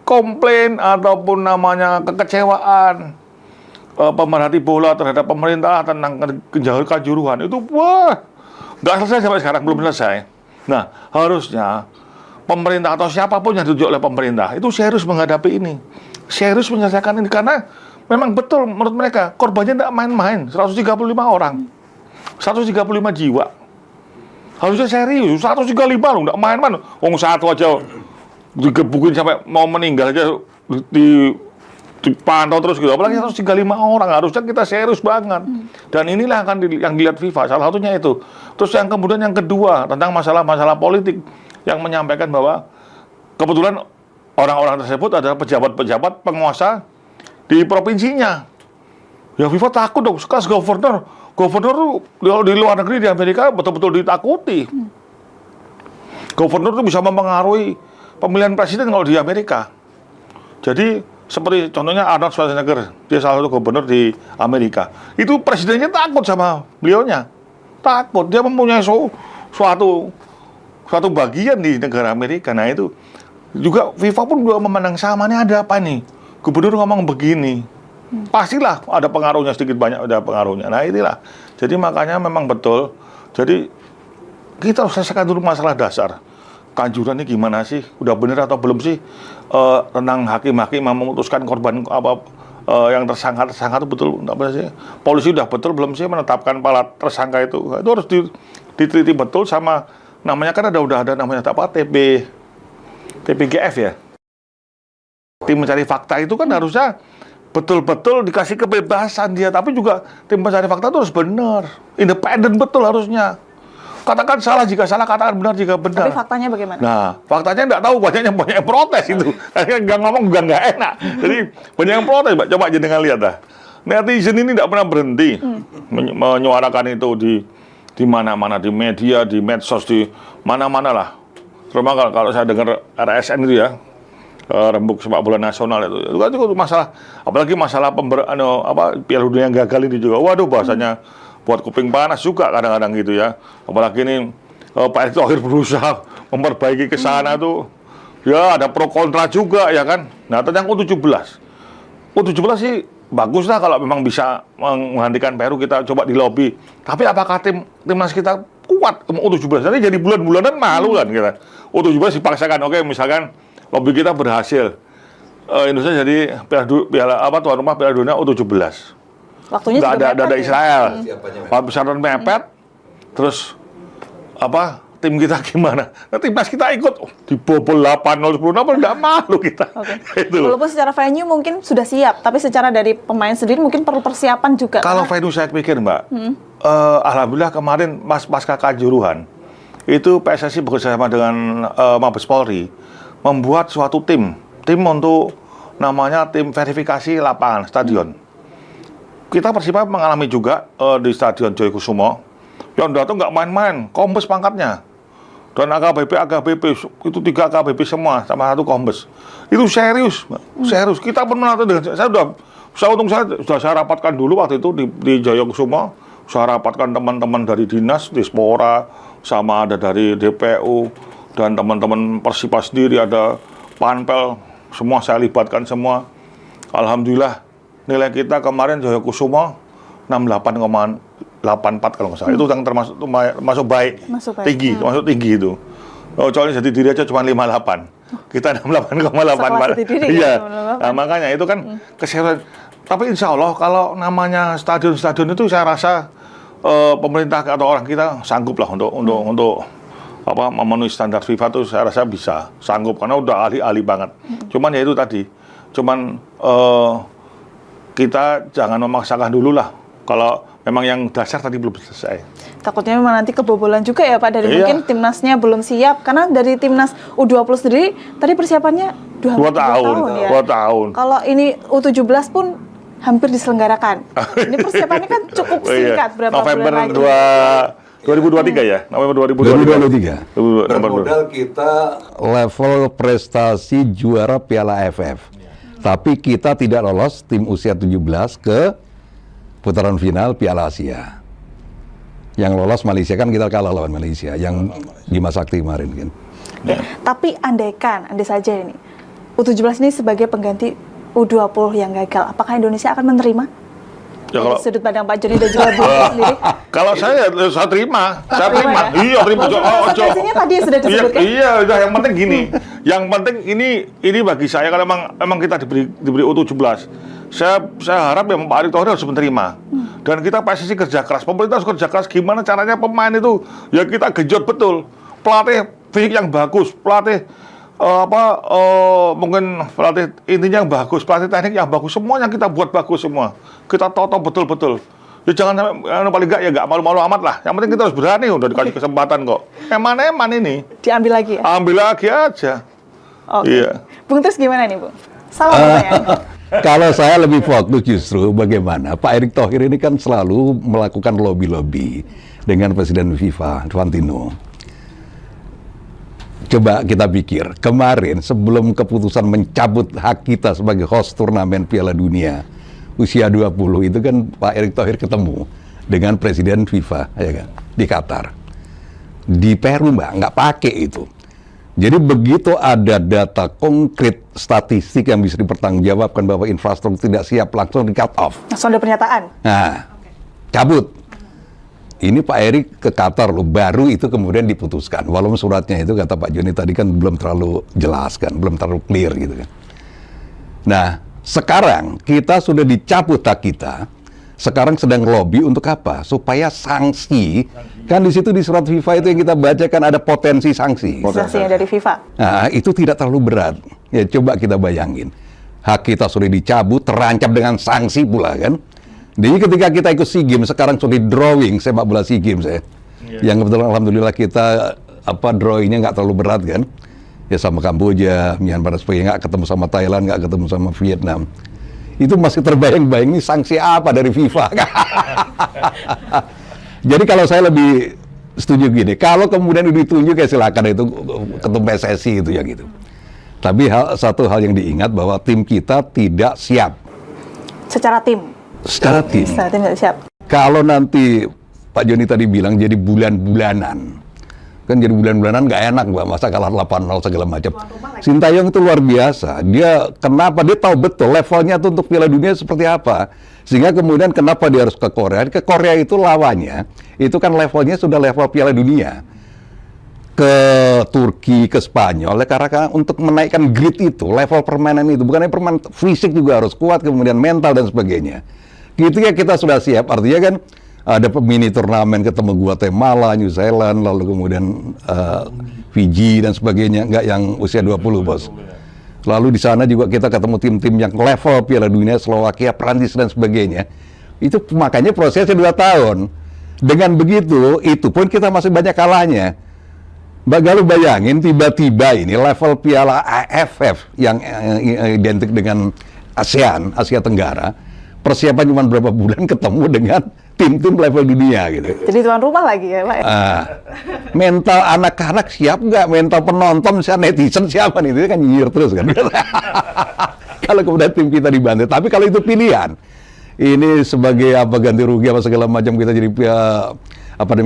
komplain ataupun namanya kekecewaan pemerhati bola terhadap pemerintah tentang Kanjuruhan. Itu nggak selesai sampai sekarang, belum selesai. Nah, harusnya pemerintah atau siapapun yang ditunjuk oleh pemerintah itu serius menghadapi ini, serius menyelesaikan ini, karena memang betul menurut mereka korbannya tidak main-main, 135 orang, 135 jiwa. Harusnya serius, 135 loh, tidak main-main. Satu aja digebukin sampai mau meninggal aja dipantau terus gitu. Apalagi 135 orang, harusnya kita serius banget. Dan inilah yang dilihat FIFA, salah satunya itu. Terus yang kemudian yang kedua tentang masalah-masalah politik yang menyampaikan bahwa kebetulan orang-orang tersebut adalah pejabat-pejabat penguasa di provinsinya. Ya FIFA takut dong, sekas gubernur tuh di luar negeri di Amerika betul-betul ditakuti. Gubernur tuh bisa mempengaruhi pemilihan presiden kalau di Amerika. Jadi seperti contohnya Arnold Schwarzenegger, dia salah satu gubernur di Amerika. Itu presidennya takut sama beliaunya, takut. Dia mempunyai suatu bagian di negara Amerika. Nah itu juga FIFA pun juga memandang sama, ini ada apa nih? Gubernur ngomong begini, pastilah ada pengaruhnya, sedikit banyak ada pengaruhnya. Nah inilah, jadi makanya memang betul. Jadi kita harus selesaikan dulu masalah dasar. Kanjuruhan ini gimana sih? Udah bener atau belum sih tentang hakim-hakim yang memutuskan korban yang tersangka itu betul? Enggak benar sih. Polisi udah betul belum sih menetapkan para tersangka itu? Itu harus diteliti betul sama namanya, kan udah ada namanya TPGF ya. Tim mencari fakta itu kan harusnya betul-betul dikasih kebebasan dia, tapi juga tim pencari fakta itu harus benar, independen betul harusnya. Katakan salah jika salah, katakan benar jika benar. Tapi faktanya bagaimana? Nah, faktanya nggak tahu, banyak yang protes itu. Nggak ngomong juga nggak enak. Jadi banyak yang protes, Mbak. Coba jenengan lihat dah. Netizen ini nggak pernah berhenti menyuarakan itu di mana-mana, di media, di medsos, di mana-mana lah. Terutama kalau saya dengar RSN itu ya, rembuk sepak bola nasional itu kan masalah, apalagi masalah Piala Dunia yang gagal ini juga. Waduh, bahasanya buat kuping panas juga kadang-kadang gitu ya. Apalagi ini Pak Erick Thohir berusaha memperbaiki ke sana tuh. Ya ada pro kontra juga ya kan. Nah, tentang U17 sih bagus lah kalau memang bisa menghentikan Peru, kita coba di lobby. Tapi apakah timnas kita kuat U17? Nanti jadi bulan-bulanan malu kan kita. U17 dipaksakan, oke misalkan lobby kita berhasil. Indonesia jadi tuan rumah Piala Dunia U17. Waktunya nggak juga ada mepet ya? Israel. Persyaratan mepet. Terus tim kita gimana? Nah, timnas kita ikut dibobol 8-0 10-0, nggak malu kita. Itu. Walaupun secara venue mungkin sudah siap, tapi secara dari pemain sendiri mungkin perlu persiapan juga. Kalau venue saya pikir, Mbak, alhamdulillah kemarin pasca Kanjuruhan itu PSSI bekerjasama dengan Mabes Polri membuat suatu tim untuk namanya tim verifikasi lapangan stadion. Kita Persib mengalami juga di Stadion Joyokusumo yang datang nggak main-main, kombes pangkatnya. Dan AKBP itu 3 AKBP semua sama 1 kombes. Itu serius, serius. Kita pun menonton dengan sudah saya rapatkan dulu waktu itu di Joyokusumo. Saya rapatkan teman-teman dari dinas, Dispora, sama ada dari DPU dan teman-teman Persipa sendiri, ada Panpel, semua saya libatkan semua. Alhamdulillah nilai kita kemarin Joyokusumo 68,84 kalau nggak salah. Itu yang termasuk baik, tinggi, termasuk tinggi itu. Soalnya jadi diri aja cuma 58. Kita 68,84. Iya. Nah, makanya itu kan kesehatan. Tapi insya Allah kalau namanya stadion-stadion itu saya rasa pemerintah atau orang kita sanggup lah untuk memenuhi standar FIFA itu, saya rasa bisa sanggup karena udah ahli-ahli banget. Cuman ya itu tadi, kita jangan memaksakan dulu lah. Kalau memang yang dasar tadi belum selesai. Takutnya memang nanti kebobolan juga ya Pak, dari mungkin timnasnya belum siap. Karena dari timnas U20 sendiri, tadi persiapannya 2 tahun ya. 2 tahun. Kalau ini U17 pun hampir diselenggarakan. Ini persiapannya kan cukup singkat, berapa November bulan lagi? 2023 ya? November 2023. Bermodal kita level prestasi juara Piala AFF. Tapi kita tidak lolos tim usia 17 ke putaran final Piala Asia. Yang lolos Malaysia, kan kita kalah lawan Malaysia yang Bima Sakti kemarin kan. Ya. Tapi andai saja ini U17 ini sebagai pengganti U20 yang gagal, apakah Indonesia akan menerima? Ya, kalau sudut pandang Pak Joni dan juga Bu sendiri. Kalau saya terima. Saya terima. Ya? Iya, terima. Konsekuensinya tadi sudah disebutkan. Iya, udah, yang penting gini. Yang penting ini bagi saya kalau memang kita diberi U17. Saya harap ya Pak Erick Thohir harus menerima. Dan kita PSSI kerja keras, pemerintah harus kerja keras. Gimana caranya pemain itu ya kita genjot betul. Pelatih fisik yang bagus, pelatih mungkin pelatih intinya yang bagus, pelatih teknik yang bagus, semuanya kita buat bagus semua. Kita toto betul-betul. Ya jangan sampai paling nggak malu-malu amat lah. Yang penting kita harus berani, udah dikasih kesempatan kok. Eman ini. Diambil lagi ya? Ambil lagi aja. Oke. Iya. Bung, terus gimana nih, Bung? Salah pertanyaan. Kalau saya lebih fokus justru bagaimana Pak Erick Thohir ini kan selalu melakukan lobby-lobby dengan Presiden FIFA, Infantino. Coba kita pikir, kemarin sebelum keputusan mencabut hak kita sebagai host turnamen Piala Dunia usia 20 itu kan Pak Erick Thohir ketemu dengan Presiden FIFA ya kan, di Qatar. Di Peru Mbak, nggak pakai itu. Jadi begitu ada data konkret statistik yang bisa dipertanggungjawabkan bahwa infrastruktur tidak siap, langsung di cut off. Langsung ada pernyataan? Nah, cabut. Ini Pak Erick ke Qatar loh, baru itu kemudian diputuskan. Walaupun suratnya itu kata Pak Joni tadi kan belum terlalu jelas kan, belum terlalu clear gitu kan. Nah, sekarang kita sudah dicabut hak kita. Sekarang sedang lobby untuk apa? Supaya sanksi, kan di situ di surat FIFA itu yang kita bacakan ada potensi sanksi. Sanksinya dari FIFA. Nah, itu tidak terlalu berat. Ya coba kita bayangin. hak kita sudah dicabut, terancam dengan sanksi pula kan. Jadi ketika kita ikut SEA Games, sekarang sudah drawing sepak bola SEA Games ya. Yang kebetulan alhamdulillah kita drawingnya nggak terlalu berat kan. Ya sama Kamboja, Myanmar dan sebagainya, nggak ketemu sama Thailand, nggak ketemu sama Vietnam. Itu masih terbayang-bayang ini sanksi apa dari FIFA. Jadi kalau saya lebih setuju gini, kalau kemudian ditunjuk ya silakan, itu ketum PSSI itu ya gitu. Tapi satu hal yang diingat bahwa tim kita tidak siap. Secara tim. Secara tim. Secara tim tidak siap. Kalau nanti Pak Joni tadi bilang jadi bulan-bulanan, kan jadi bulan-bulanan nggak enak Mbak, masa kalah 8-0 segala macam. Sintayong itu luar biasa. Dia tahu betul levelnya tuh untuk Piala Dunia seperti apa. Sehingga kemudian kenapa dia harus ke Korea? Ke Korea itu lawannya, itu kan levelnya sudah level Piala Dunia. Ke Turki, ke Spanyol, karena untuk menaikkan grid itu, level permainan itu, bukannya permainan fisik juga harus kuat, kemudian mental dan sebagainya. Ketika kita sudah siap, artinya kan ada mini turnamen ketemu Guatemala, New Zealand, lalu kemudian Fiji dan sebagainya, enggak yang usia 20 bos. Lalu di sana juga kita ketemu tim-tim yang level Piala Dunia, Slovakia, Prancis dan sebagainya. Itu makanya prosesnya 2 tahun. Dengan begitu, itu pun kita masih banyak kalahnya. Mbak Galuh bayangin tiba-tiba ini level Piala AFF yang identik dengan ASEAN, Asia Tenggara, persiapan cuma berapa bulan ketemu dengan tim-tim level dunia gitu. Jadi tuan rumah lagi ya Pak? Mental anak-anak siap nggak? Mental penonton, netizen siapa nih? Itu kan nyinyir terus kan. Kalau kemudian tim kita dibantu. Tapi kalau itu pilihan, ini sebagai ganti rugi apa segala macam, kita jadi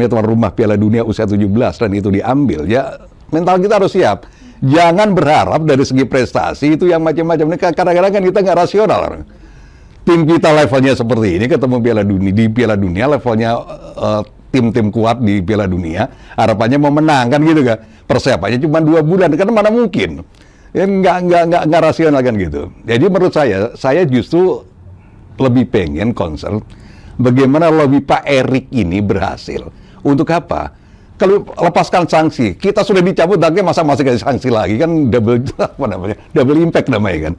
tuan rumah Piala Dunia usia 17 dan itu diambil, ya mental kita harus siap. Jangan berharap dari segi prestasi itu yang macam-macam. Ini kadang-kadang kan kita nggak rasional. Tim kita levelnya seperti ini, ketemu di Piala Dunia levelnya tim-tim kuat di Piala Dunia, harapannya mau menang kan gitu kan. Persiapannya cuma 2 bulan, kan mana mungkin. Ya nggak rasional kan gitu. Jadi menurut saya justru lebih pengen concern bagaimana lobby Pak Erik ini berhasil. Untuk apa? Kalau lepaskan sanksi, kita sudah dicabut, masa masih kasih sanksi lagi kan double impact namanya kan.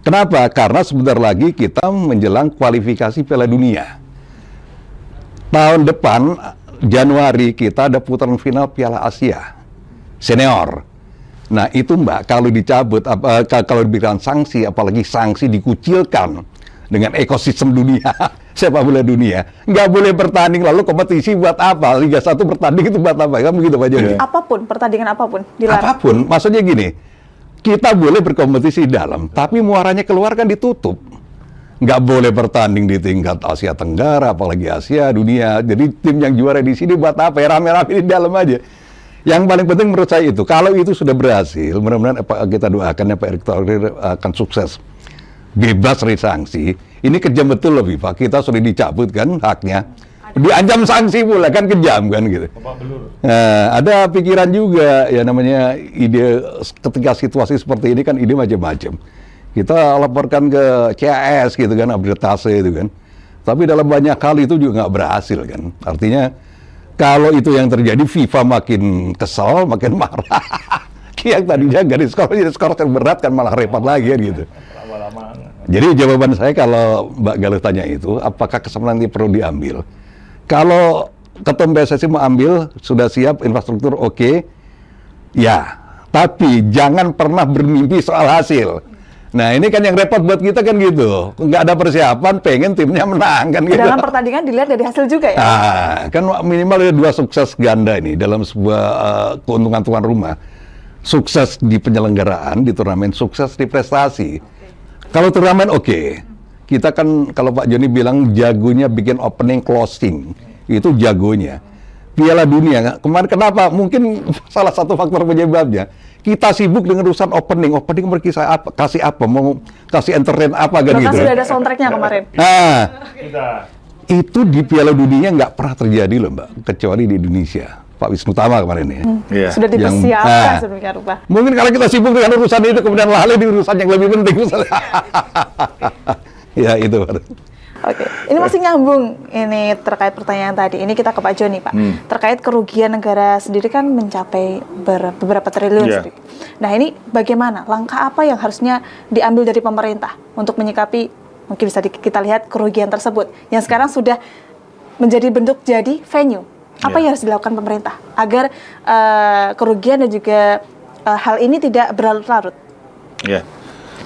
Kenapa? Karena sebentar lagi kita menjelang kualifikasi Piala Dunia. Tahun depan Januari kita ada putaran final Piala Asia Senior. Nah itu Mbak, kalau dicabut, kalau diberikan sanksi, apalagi sanksi dikucilkan dengan ekosistem dunia, sepak bola dunia, nggak boleh bertanding, lalu kompetisi buat apa? Liga 1 bertanding itu buat apa? Kan begitu Pak Joni? Apapun, pertandingan apapun dilarang. Apapun, maksudnya gini, kita boleh berkompetisi di dalam, tapi muaranya keluar kan ditutup. Nggak boleh bertanding di tingkat Asia Tenggara, apalagi Asia, dunia. Jadi tim yang juara di sini buat apa? Ya rame-rame di dalam aja. Yang paling penting menurut saya itu, kalau itu sudah berhasil, mudah-mudahan kita doakan Pak Erick Thohir akan sukses. Bebas dari sanksi, ini kejam betul loh FIFA, kita sudah dicabut kan haknya, diancam sanksi pula kan, kejam kan gitu. Nah, ada pikiran juga ya, namanya ide ketika situasi seperti ini kan ide macam-macam. Kita laporkan ke CAS gitu kan, arbitrase itu kan, tapi dalam banyak hal itu juga nggak berhasil kan. Artinya kalau itu yang terjadi, FIFA makin kesal, makin marah. Yang tadinya garis skor jadi skor terberat kan, malah repot lagi kan gitu. Jadi jawaban saya kalau Mbak Galuh tanya itu, apakah kesempatan ini perlu diambil? Kalau Ketum PSSI mau ambil, sudah siap, infrastruktur oke, ya. Tapi jangan pernah bermimpi soal hasil. Nah ini kan yang repot buat kita kan gitu. Nggak ada persiapan, pengen timnya menang kan gitu. Dalam pertandingan dilihat dari hasil juga ya? Nah, kan minimal ada 2 sukses ganda ini dalam sebuah keuntungan tuan rumah. Sukses di penyelenggaraan, di turnamen, sukses di prestasi. Kalau turnamen oke. Kita kan kalau Pak Joni bilang jagonya bikin opening closing. Itu jagonya. Piala Dunia, kemarin kenapa? Mungkin salah satu faktor penyebabnya. Kita sibuk dengan urusan opening berkisah apa, kasih apa, mau kasih entertain apa kan gitu. Sudah ada soundtracknya kemarin. Nah, itu di Piala Dunia nggak pernah terjadi loh Mbak, kecuali di Indonesia. Pak Wisnu Tama kemarin ya. Sudah dipersiapkan sedemikian rupa. Mungkin kalau kita sibuk dengan urusan itu, kemudian lalai di urusan yang lebih penting. Ya itu. Oke, ini masih nyambung ini terkait pertanyaan tadi. Ini kita ke Pak Joni, Pak. Terkait kerugian negara sendiri kan mencapai beberapa triliun. Iya. Nah, ini bagaimana? Langkah apa yang harusnya diambil dari pemerintah untuk menyikapi, mungkin bisa kita lihat kerugian tersebut yang sekarang sudah menjadi bentuk jadi venue. Apa Iya. yang harus dilakukan pemerintah agar kerugian dan juga hal ini tidak berlarut-larut? Ya,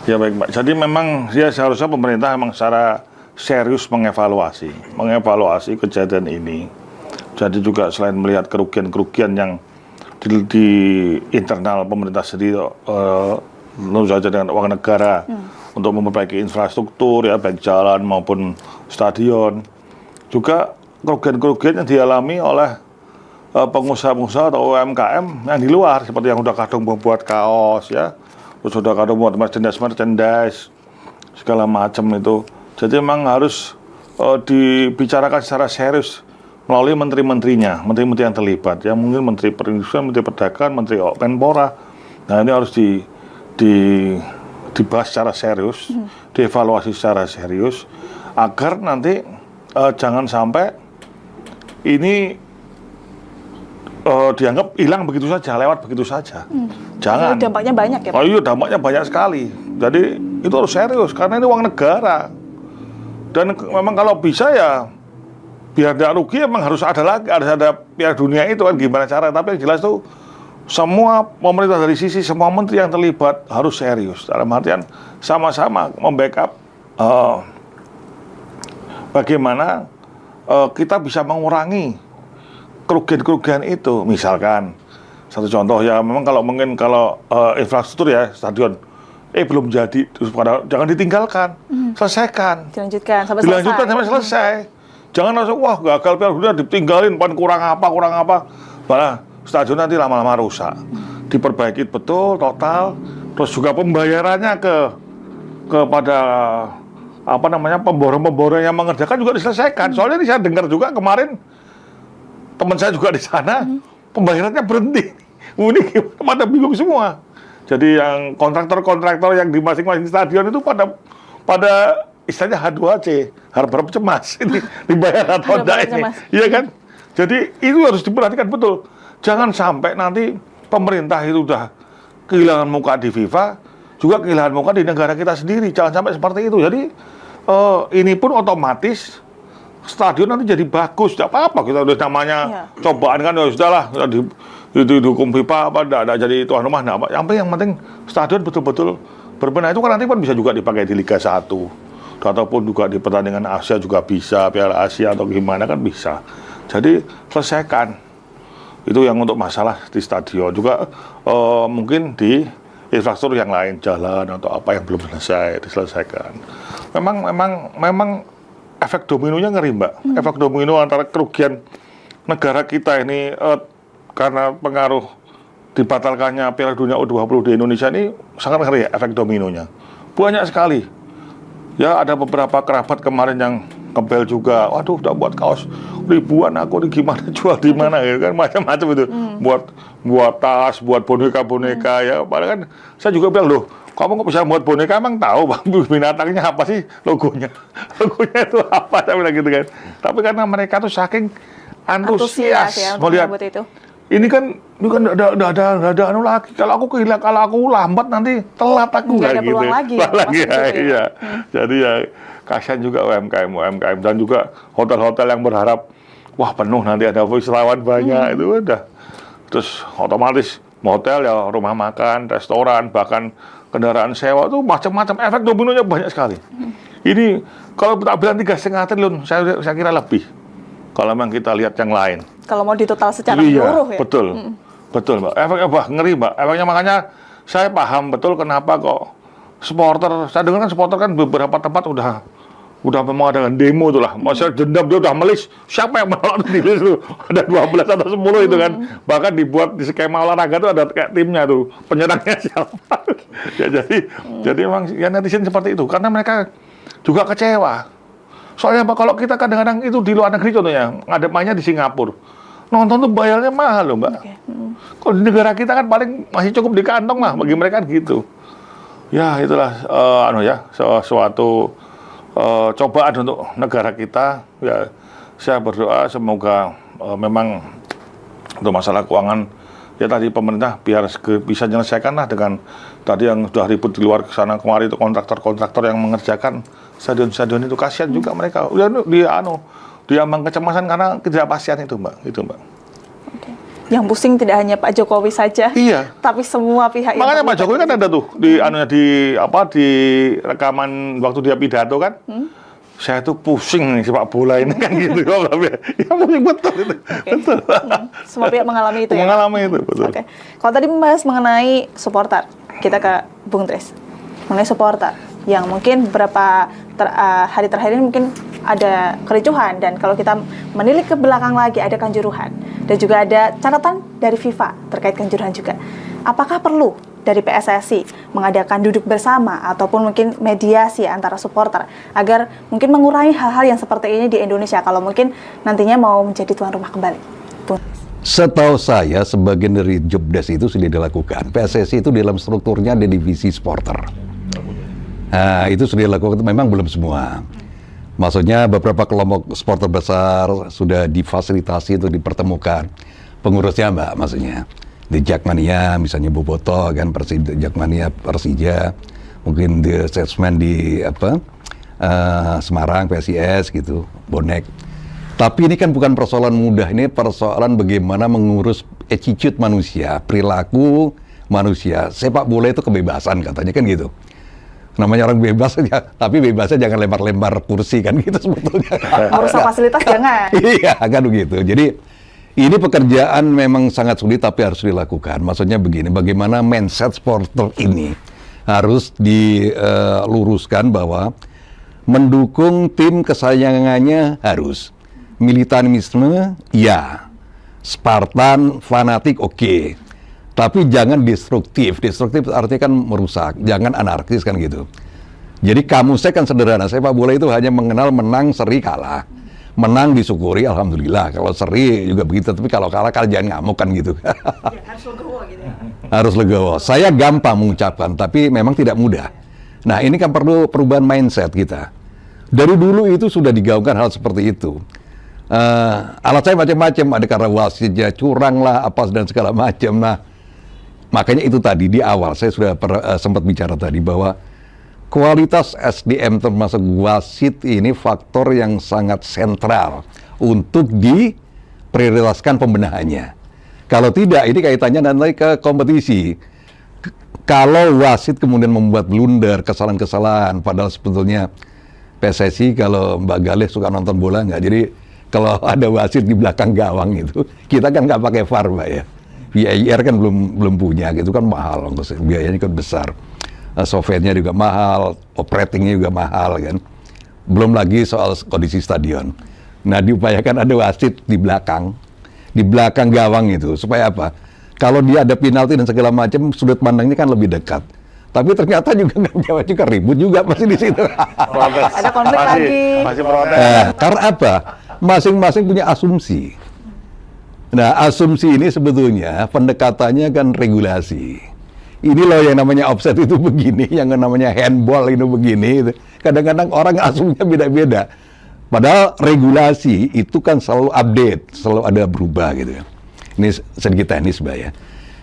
ya baik Mbak. Jadi memang ya seharusnya pemerintah memang secara serius mengevaluasi kejadian ini. Jadi juga selain melihat kerugian-kerugian yang di internal pemerintah sendiri, tentu saja dengan uang negara untuk memperbaiki infrastruktur ya baik jalan maupun stadion. Juga kerugian-kerugian yang dialami oleh pengusaha-pengusaha atau UMKM yang di luar seperti yang udah kadung membuat kaos ya, terus udah kadung membuat merchandise segala macam itu. Jadi memang harus dibicarakan secara serius melalui menteri-menterinya, menteri-menteri yang terlibat ya, mungkin Menteri Perindustrian, Menteri Perdagangan, Menteri Menpora. Nah ini harus dibahas secara serius, dievaluasi secara serius agar nanti jangan sampai ini dianggap hilang begitu saja, lewat begitu saja. Jangan. Dampaknya banyak ya, Pak? Oh iya, dampaknya banyak sekali. Jadi itu harus serius karena ini uang negara. Dan memang kalau bisa ya biar tidak rugi emang harus ada lagi, ada Piala Dunia itu kan gimana cara. Tapi yang jelas tuh semua pemerintah dari sisi semua menteri yang terlibat harus serius. Dalam artian sama-sama membackup bagaimana kita bisa mengurangi kerugian-kerugian itu. Misalkan satu contoh ya, memang kalau infrastruktur ya stadion belum jadi, terus jangan ditinggalkan, selesaikan. Dilanjutkan sampai Selesai. Jangan langsung wah gagal Piala Dunia ditinggalin, kurang apa. Malah stadion nanti lama-lama rusak. Diperbaiki betul total, terus juga pembayarannya kepada pemborong-pemborong yang mengerjakan juga diselesaikan. Soalnya ini saya dengar juga kemarin teman saya juga di sana, pembayarannya berhenti. Ini gimana? Pada bingung semua. Jadi yang kontraktor yang di masing-masing stadion itu pada istilahnya H2C, harap-harap cemas ini dibayar atau enggak ini. Iya kan? Jadi itu harus diperhatikan betul. Jangan sampai nanti pemerintah itu udah kehilangan muka di FIFA, juga kehilangan muka di negara kita sendiri. Jangan sampai seperti itu. Jadi ini pun otomatis stadion nanti jadi bagus, tidak apa-apa kita udah namanya cobaan kan ya sudahlah didukung FIFA enggak jadi tuan rumah enggak apa. Yang penting stadion betul-betul berbenah itu kan nanti bisa juga dipakai di Liga 1 ataupun juga di pertandingan Asia juga bisa, Piala Asia atau gimana kan bisa. Jadi selesaikan itu yang untuk masalah di stadion juga mungkin di infrastruktur yang lain, jalan atau apa yang belum selesai diselesaikan. Memang efek dominonya ngeri Mbak. Efek domino antara kerugian negara kita ini karena pengaruh dibatalkannya Piala Dunia U20 di Indonesia ini sangat ngeri efek dominonya. Banyak sekali. Ya ada beberapa kerabat kemarin yang kebel juga. Waduh udah buat kaos ribuan, aku ini gimana jual di mana gitu kan, macam-macam itu. Buat tas, buat boneka-boneka ya. Padahal kan saya juga bilang, loh kamu kok bisa buat boneka, emang tahu binatangnya apa sih logonya? Logonya itu apa, saya bilang gitu kan. Tapi karena mereka tuh saking antusias ya, melihat itu. Ini kan udah ada anu lagi. Kalau aku lambat nanti telat aku nggak ada gitu. peluang lagi. Iya. Jadi ya kasihan juga UMKM dan juga hotel-hotel yang berharap wah penuh nanti ada wisatawan banyak itu udah. Terus otomatis hotel ya rumah makan, restoran, bahkan kendaraan sewa tuh macam-macam, efek dominonya banyak sekali. Ini kalau tak bilang 3,5 triliun, saya kira lebih. Kalau memang kita lihat yang lain. Kalau mau ditotal secara menyeluruh ya. Betul Mbak. Efeknya ngeri Mbak. Efeknya makanya saya paham betul kenapa kok supporter. Saya dengar kan supporter kan beberapa tempat udah memang ada demo tuh lah. Maksudnya dendam dia udah melis. Siapa yang menolak di itu? Ada 12 atau 10 itu kan. Bahkan dibuat di skema olahraga tuh ada kayak timnya tuh. Penyerangnya siapa? Ya jadi memang ya netizen seperti itu karena mereka juga kecewa. Soalnya Mbak, kalau kita kadang-kadang itu di luar negeri contohnya, ngadep-mainnya di Singapura. Nonton tuh bayarnya mahal loh Mbak. Kalau di negara kita kan paling masih cukup di kantong lah, bagi mereka kan gitu. Ya itulah suatu cobaan untuk negara kita. Ya, saya berdoa semoga memang untuk masalah keuangan ya tadi pemerintah biar bisa menyelesaikan lah dengan tadi yang sudah ribut di luar sana kemari itu kontraktor-kontraktor yang mengerjakan stadion-stadion itu, kasihan juga mereka. Dia kecemasan karena ketidakpastian itu, Mbak. Itu, Mbak. Oke. Yang pusing tidak hanya Pak Jokowi saja, Iya. tapi semua pihak. Makanya Pak Jokowi kan ada tuh di rekaman waktu dia pidato kan. Saya tuh pusing nih sepak bola ini kan gitu. Ya pusing betul itu. Oke. Betul. Semua pihak mengalami itu ya. Mengalami itu, betul. Oke. Kalau tadi membahas mengenai supporter, kita ke Bung Tris. Mengenai supporter yang mungkin beberapa hari terakhir ini mungkin ada kericuhan, dan kalau kita menilik ke belakang lagi ada kanjuruhan dan juga ada catatan dari FIFA terkait kanjuruhan juga. Apakah perlu dari PSSI mengadakan duduk bersama ataupun mungkin mediasi antara supporter agar mungkin mengurangi hal-hal yang seperti ini di Indonesia kalau mungkin nantinya mau menjadi tuan rumah kembali? Bung. Setahu saya, sebagian dari jobdesk itu sudah dilakukan. PSSI itu dalam strukturnya ada divisi supporter. Nah, itu sudah dilakukan, memang belum semua. Maksudnya beberapa kelompok supporter besar sudah difasilitasi untuk dipertemukan. Pengurusnya, Mbak, maksudnya. Di Jakmania, misalnya Boboto, kan, Jakmania Persija. Mungkin di Statement di Semarang, PSIS, gitu, Bonek. Tapi ini kan bukan persoalan mudah, ini persoalan bagaimana mengurus attitude manusia, perilaku manusia. Sepak bola itu kebebasan katanya kan gitu. Namanya orang bebas ya, tapi bebasnya jangan lempar-lempar kursi kan gitu sebetulnya. Merusak fasilitas jangan. Iya kan begitu. Jadi ini pekerjaan memang sangat sulit tapi harus dilakukan. Maksudnya begini, bagaimana mindset supporter ini harus diluruskan bahwa mendukung tim kesayangannya harus. Militarisme, ya. Spartan, fanatik, oke. Tapi jangan destruktif. Destruktif artinya kan merusak. Jangan anarkis kan gitu. Jadi kamusnya kan sederhana. Sepak bola itu hanya mengenal menang, seri, kalah. Menang disyukuri, alhamdulillah. Kalau seri juga begitu. Tapi kalau kalah jangan ngamuk kan gitu. Ya, harus legowo gitu ya. Harus legowo. Saya gampang mengucapkan, tapi memang tidak mudah. Nah, ini kan perlu perubahan mindset kita. Dari dulu itu sudah digaungkan hal seperti itu. Alasannya macam-macam, ada karena wasitnya curang lah, apa dan segala macam. Nah, makanya itu tadi di awal saya sudah sempat bicara tadi bahwa kualitas SDM termasuk wasit ini faktor yang sangat sentral untuk diprioritaskan pembenahannya. Kalau tidak, ini kaitannya nanti ke kompetisi. Kalau wasit kemudian membuat blunder, kesalahan-kesalahan, padahal sebetulnya PSSI, kalau Mbak Galih suka nonton bola nggak? Jadi kalau ada wasit di belakang gawang itu, kita kan nggak pakai VAR, Mbak ya. VAR kan belum punya, gitu kan mahal, biayanya kan besar. Software-nya juga mahal, operatingnya juga mahal kan. Belum lagi soal kondisi stadion. Nah, diupayakan ada wasit di belakang gawang itu, supaya apa? Kalau dia ada penalti dan segala macam, sudut pandangnya kan lebih dekat. Tapi ternyata juga nggak jawab juga, ribut juga masih di situ. Protes. Ada konflik lagi. Masih protes. Karena apa? Masing-masing punya asumsi. Nah, asumsi ini sebetulnya pendekatannya kan regulasi. Ini loh yang namanya offside itu begini, yang namanya handball itu begini. Kadang-kadang orang asumsinya beda-beda. Padahal regulasi itu kan selalu update, selalu ada berubah gitu ya. Ini sedikit teknis, Mbak ya.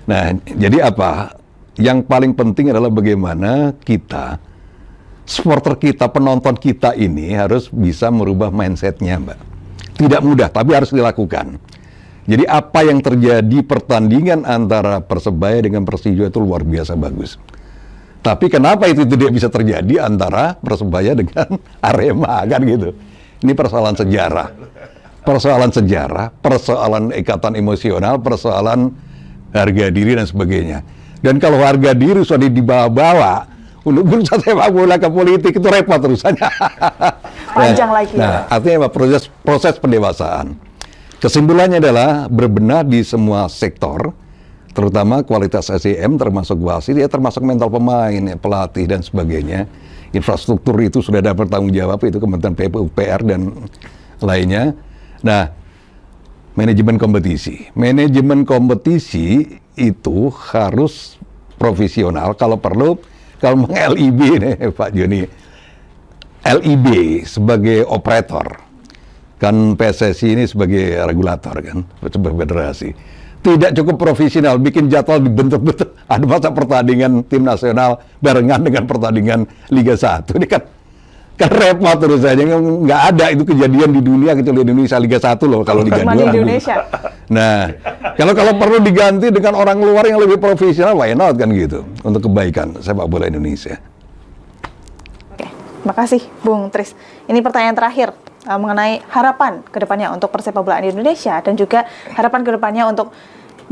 Nah, jadi apa? Yang paling penting adalah bagaimana kita, supporter kita, penonton kita ini harus bisa merubah mindsetnya, Mbak. Tidak mudah, tapi harus dilakukan. Jadi apa yang terjadi pertandingan antara Persebaya dengan Persija itu luar biasa bagus. Tapi kenapa itu tidak bisa terjadi antara Persebaya dengan Arema kan gitu. Ini persoalan sejarah. Persoalan ikatan emosional, persoalan harga diri dan sebagainya. Dan kalau harga diri sudah dibawa-bawa untuk berusaha sepak bola ke politik itu repot urusannya. Panjang lagi. Nah, artinya apa? Proses pendewasaan. Kesimpulannya adalah berbenah di semua sektor, terutama kualitas SDM, termasuk wasit, ya termasuk mental pemain, ya, pelatih dan sebagainya. Infrastruktur itu sudah dapat tanggung jawab, itu Kementerian PUPR dan lainnya. Nah, manajemen kompetisi. Manajemen kompetisi itu harus profesional, kalau perlu, kalau LIB nih Pak Joni, LIB sebagai operator, kan PSSI ini sebagai regulator kan, sebagai federasi. Tidak cukup profesional, bikin jadwal dibentuk-bentuk. Ada masa pertandingan tim nasional barengan dengan pertandingan Liga 1. Ini kan repot terus aja. Nggak ada itu kejadian di dunia kecuali Indonesia Liga 1 loh kalau Liga 2. Cuma di Indonesia. Nah, kalau perlu diganti dengan orang luar yang lebih profesional, why not kan gitu, untuk kebaikan sepak bola Indonesia. Oke, makasih Bung Tris. Ini pertanyaan terakhir mengenai harapan kedepannya untuk persepak bolaan di Indonesia dan juga harapan kedepannya untuk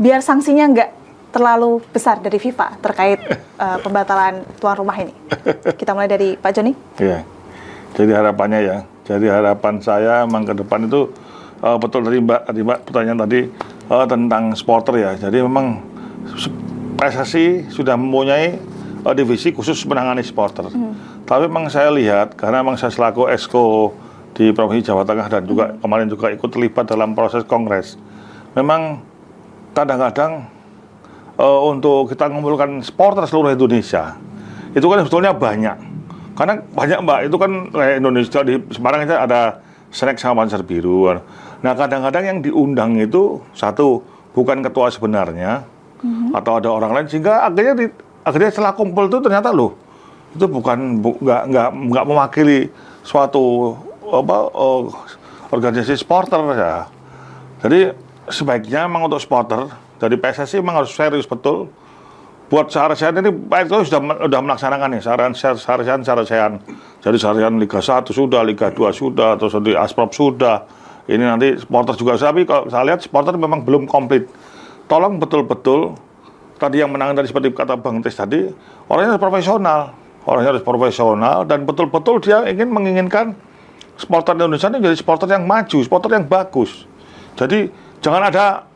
biar sanksinya nggak terlalu besar dari FIFA terkait pembatalan tuan rumah ini. Kita mulai dari Pak Joni. Iya. Jadi harapannya ya. Jadi harapan saya memang ke depan itu betul tadi Mbak pertanyaan tadi tentang supporter ya. Jadi memang PSSI sudah mempunyai divisi khusus menangani supporter. Tapi memang saya lihat karena memang saya selaku Exco di Provinsi Jawa Tengah dan juga kemarin juga ikut terlibat dalam proses kongres. Memang kadang-kadang untuk kita mengumpulkan supporter seluruh Indonesia itu kan sebetulnya banyak. Karena banyak Mbak, itu kan Indonesia di Semarang itu ada snack sama panser biru. Nah kadang-kadang yang diundang itu satu bukan ketua sebenarnya atau ada orang lain sehingga akhirnya setelah kumpul itu ternyata loh itu nggak mewakili suatu organisasi supporter ya. Jadi sebaiknya memang untuk supporter dari PSSI memang harus serius betul. Buat Sarasian ini Pak Erto sudah melaksanakan nih Sarasian. Jadi Sarasian Liga 1 sudah, Liga 2 sudah, terus di Asprop sudah. Ini nanti supporter juga. Tapi kalau saya lihat supporter memang belum komplit. Tolong betul-betul tadi yang menang tadi seperti kata Bang Tis tadi, orangnya harus profesional dan betul-betul dia menginginkan supporter Indonesia ini jadi supporter yang maju, supporter yang bagus. Jadi jangan ada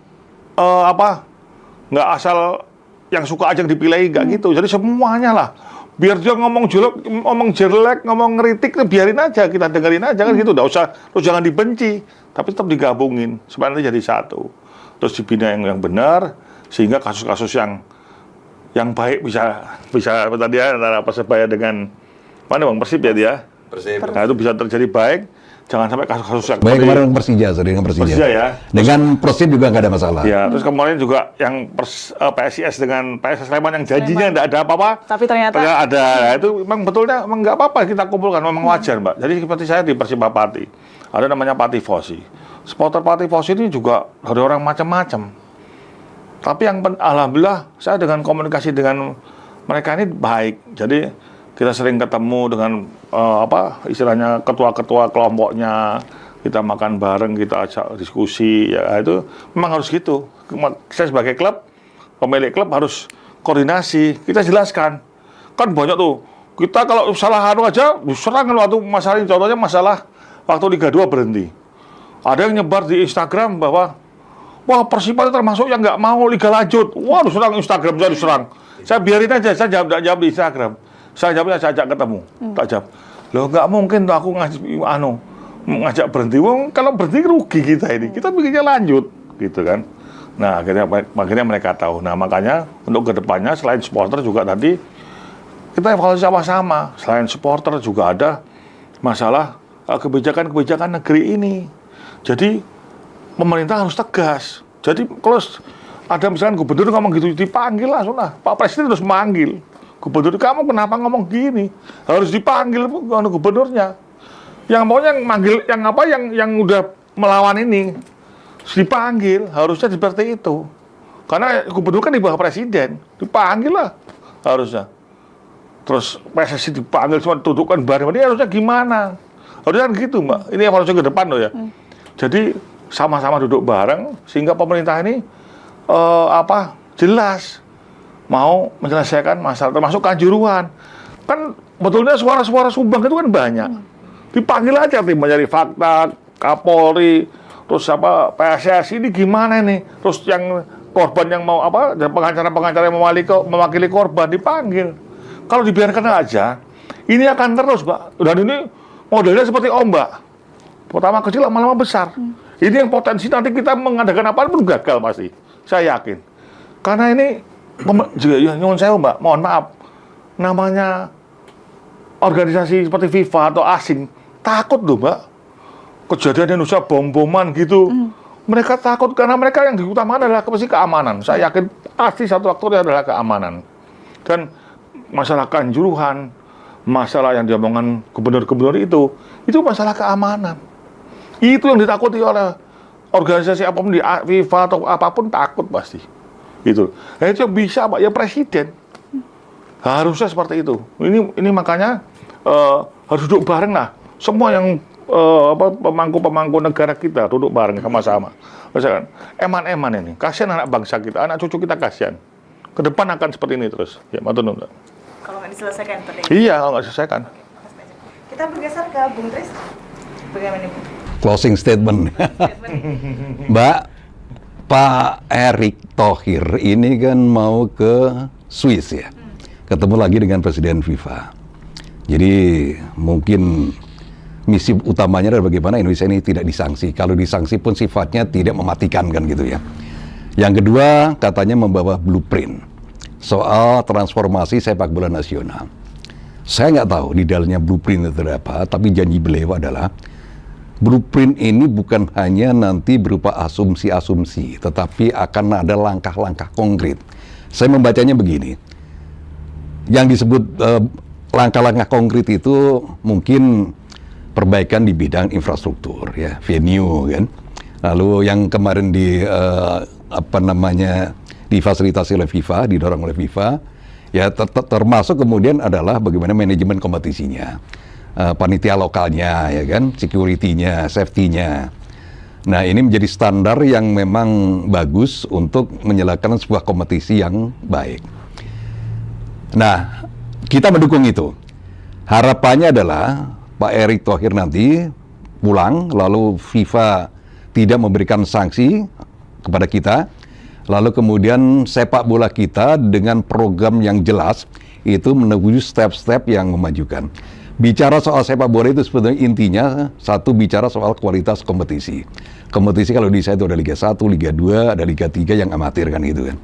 nggak asal yang suka aja yang dipilih, nggak gitu. Jadi semuanya lah. Biar dia ngomong jelek, ngomong ngeritik, biarin aja, kita dengerin aja kan gitu. Nggak usah, terus jangan dibenci, tapi tetap digabungin supaya nanti jadi satu. Terus dibina yang benar, sehingga kasus-kasus yang baik bisa tadi ya antara Persebaya dengan mana Bang Persib ya dia. Persib. Nah itu bisa terjadi baik. Jangan sampai kasus-kasus yang baik kemarin Persija ya. Dengan Persib juga nggak ada masalah. Ya, terus kemarin juga yang PSIS dengan PSS Sleman yang janjinya nggak ada apa-apa. Tapi ternyata ada. Nah, itu memang betulnya memang nggak apa-apa kita kumpulkan, memang wajar Mbak. Jadi seperti saya di Persiba Pati, ada namanya Pati Fosi. Supporter Pati Fosi ini juga dari orang macam-macam. Tapi yang alhamdulillah saya dengan komunikasi dengan mereka ini baik. Jadi kita sering ketemu dengan istilahnya ketua-ketua kelompoknya, kita makan bareng, kita ajak diskusi, ya itu memang harus gitu. Saya sebagai klub, pemilik klub harus koordinasi, kita jelaskan. Kan banyak tuh, kita kalau salah aja, serang waktu masalah ini, contohnya masalah waktu Liga 2 berhenti. Ada yang nyebar di Instagram bahwa, wah Persipa itu termasuk yang nggak mau Liga lanjut. Wah, serang Instagram, saya diserang. Saya biarin aja, saya jawab di Instagram. Saya ajak ketemu, tak jawab. Loh nggak mungkin tuh aku ngajak berhenti. Kalau berhenti rugi kita ini. Kita bikinnya lanjut, gitu kan. Nah akhirnya mereka tahu. Nah makanya untuk kedepannya selain supporter juga tadi kita evaluasi sama-sama. Selain supporter juga ada masalah kebijakan-kebijakan negeri ini. Jadi pemerintah harus tegas. Jadi kalau ada misalkan gubernur ngomong gitu dipanggil langsung lah. Pak Presiden harus memanggil. Gubernur, kamu kenapa ngomong gini? Harus dipanggil gubernurnya. Yang maunya yang manggil, yang udah melawan ini dipanggil, harusnya seperti itu. Karena gubernur kan di bawah presiden, dipanggil lah harusnya. Terus PSSI dipanggil semua dudukkan bareng, ini harusnya gimana? Harusnya kan gitu Mbak. Ini evaluasi ke depan loh ya. Jadi sama-sama duduk bareng sehingga pemerintah ini jelas mau menyelesaikan masalah, termasuk Kanjuruhan. Kan betulnya suara-suara sumbang itu kan banyak. Dipanggil aja tim mencari fakta, Kapolri, terus PSSI ini gimana nih? Terus yang korban yang mau pengacara yang mewakili korban dipanggil. Kalau dibiarkan aja, ini akan terus, Mbak. Dan ini modelnya seperti ombak. Pertama kecil, lama-lama besar. Ini yang potensi nanti kita mengadakan apapun gagal pasti. Saya yakin. Karena ini nyuwun sewu Mbak, mohon maaf. Namanya organisasi seperti FIFA atau asing takut loh Mbak. Kejadian Indonesia bom-boman gitu. Mereka takut karena mereka yang diutamakan adalah pasti keamanan. Saya yakin pasti satu faktornya adalah keamanan. Dan masalah kanjuruhan, masalah yang diomongkan gubernur-gubernur itu masalah keamanan. Itu yang ditakuti oleh organisasi apapun di FIFA atau apapun, takut pasti. Gitu. Nah, itu yang bisa Pak, ya presiden. Harusnya seperti itu. Ini makanya harus duduk bareng lah. Semua yang pemangku-pemangku negara kita duduk bareng sama-sama. Misalkan, eman-eman ini, kasihan anak bangsa kita, anak cucu kita kasihan. Ke depan akan seperti ini terus. Ya, matur nuwun. Kalau nggak diselesaikan seperti ini. Iya, kalau nggak diselesaikan. Kita bergeser ke Bung Tris. Bagaimana Bung? Closing statement. Mbak, Pak Erick Thohir ini kan mau ke Swiss ya. Ketemu lagi dengan Presiden FIFA. Jadi mungkin misi utamanya adalah bagaimana Indonesia ini tidak disanksi. Kalau disanksi pun sifatnya tidak mematikan kan gitu ya. Yang kedua katanya membawa blueprint soal transformasi sepak bola nasional. Saya nggak tahu di dalamnya blueprint itu apa, tapi janji beliau adalah blueprint ini bukan hanya nanti berupa asumsi-asumsi, tetapi akan ada langkah-langkah konkret. Saya membacanya begini, yang disebut langkah-langkah konkret itu mungkin perbaikan di bidang infrastruktur, ya, venue kan. Lalu yang kemarin difasilitasi oleh FIFA, didorong oleh FIFA, ya termasuk kemudian adalah bagaimana manajemen kompetisinya, panitia lokalnya, ya kan, security-nya, safety-nya. Nah, ini menjadi standar yang memang bagus untuk menjalankan sebuah kompetisi yang baik. Nah, kita mendukung itu. Harapannya adalah Pak Erick Thohir nanti pulang, lalu FIFA tidak memberikan sanksi kepada kita, lalu kemudian sepak bola kita dengan program yang jelas itu menuju step-step yang memajukan. Bicara soal sepak bola itu sebetulnya intinya satu, bicara soal kualitas kompetisi. Kompetisi kalau di saya itu ada Liga 1, Liga 2, ada Liga 3 yang amatir kan gitu kan.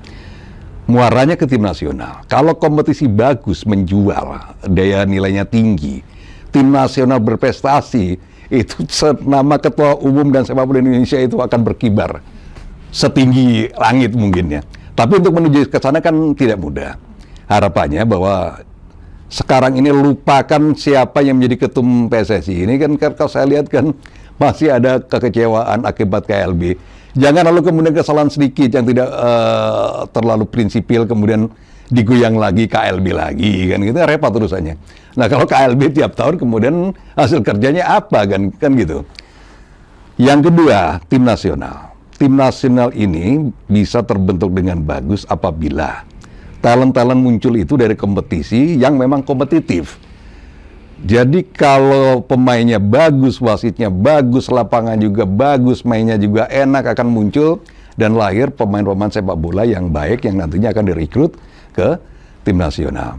Muaranya ke tim nasional. Kalau kompetisi bagus, menjual, daya nilainya tinggi, tim nasional berprestasi, itu nama ketua umum dan sepak bola Indonesia itu akan berkibar setinggi langit mungkin ya. Tapi untuk menuju ke sana kan tidak mudah. Harapannya bahwa sekarang ini lupakan siapa yang menjadi ketum PSSI. Ini kan kalau saya lihat kan masih ada kekecewaan akibat KLB. Jangan lalu kemudian kesalahan sedikit yang tidak terlalu prinsipil kemudian digoyang lagi KLB lagi kan gitu, repot urusannya. Nah, kalau KLB tiap tahun kemudian hasil kerjanya apa kan gitu. Yang kedua, tim nasional. Tim nasional ini bisa terbentuk dengan bagus apabila talent-talent muncul itu dari kompetisi yang memang kompetitif. Jadi kalau pemainnya bagus, wasitnya bagus, lapangan juga bagus, mainnya juga enak, akan muncul dan lahir pemain-pemain sepak bola yang baik yang nantinya akan direkrut ke tim nasional.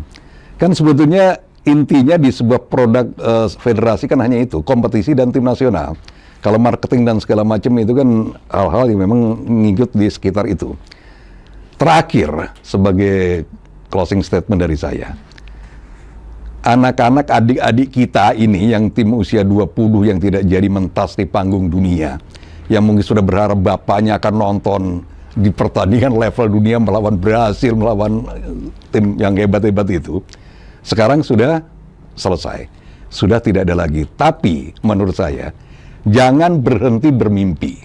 Kan sebetulnya intinya di sebuah produk federasi kan hanya itu, kompetisi dan tim nasional. Kalau marketing dan segala macam itu kan hal-hal yang memang ngikut di sekitar itu. Terakhir, sebagai closing statement dari saya, anak-anak adik-adik kita ini yang tim usia 20 yang tidak jadi mentas di panggung dunia, yang mungkin sudah berharap bapaknya akan nonton di pertandingan level dunia melawan Brasil, melawan tim yang hebat-hebat itu, sekarang sudah selesai. Sudah tidak ada lagi. Tapi menurut saya, jangan berhenti bermimpi.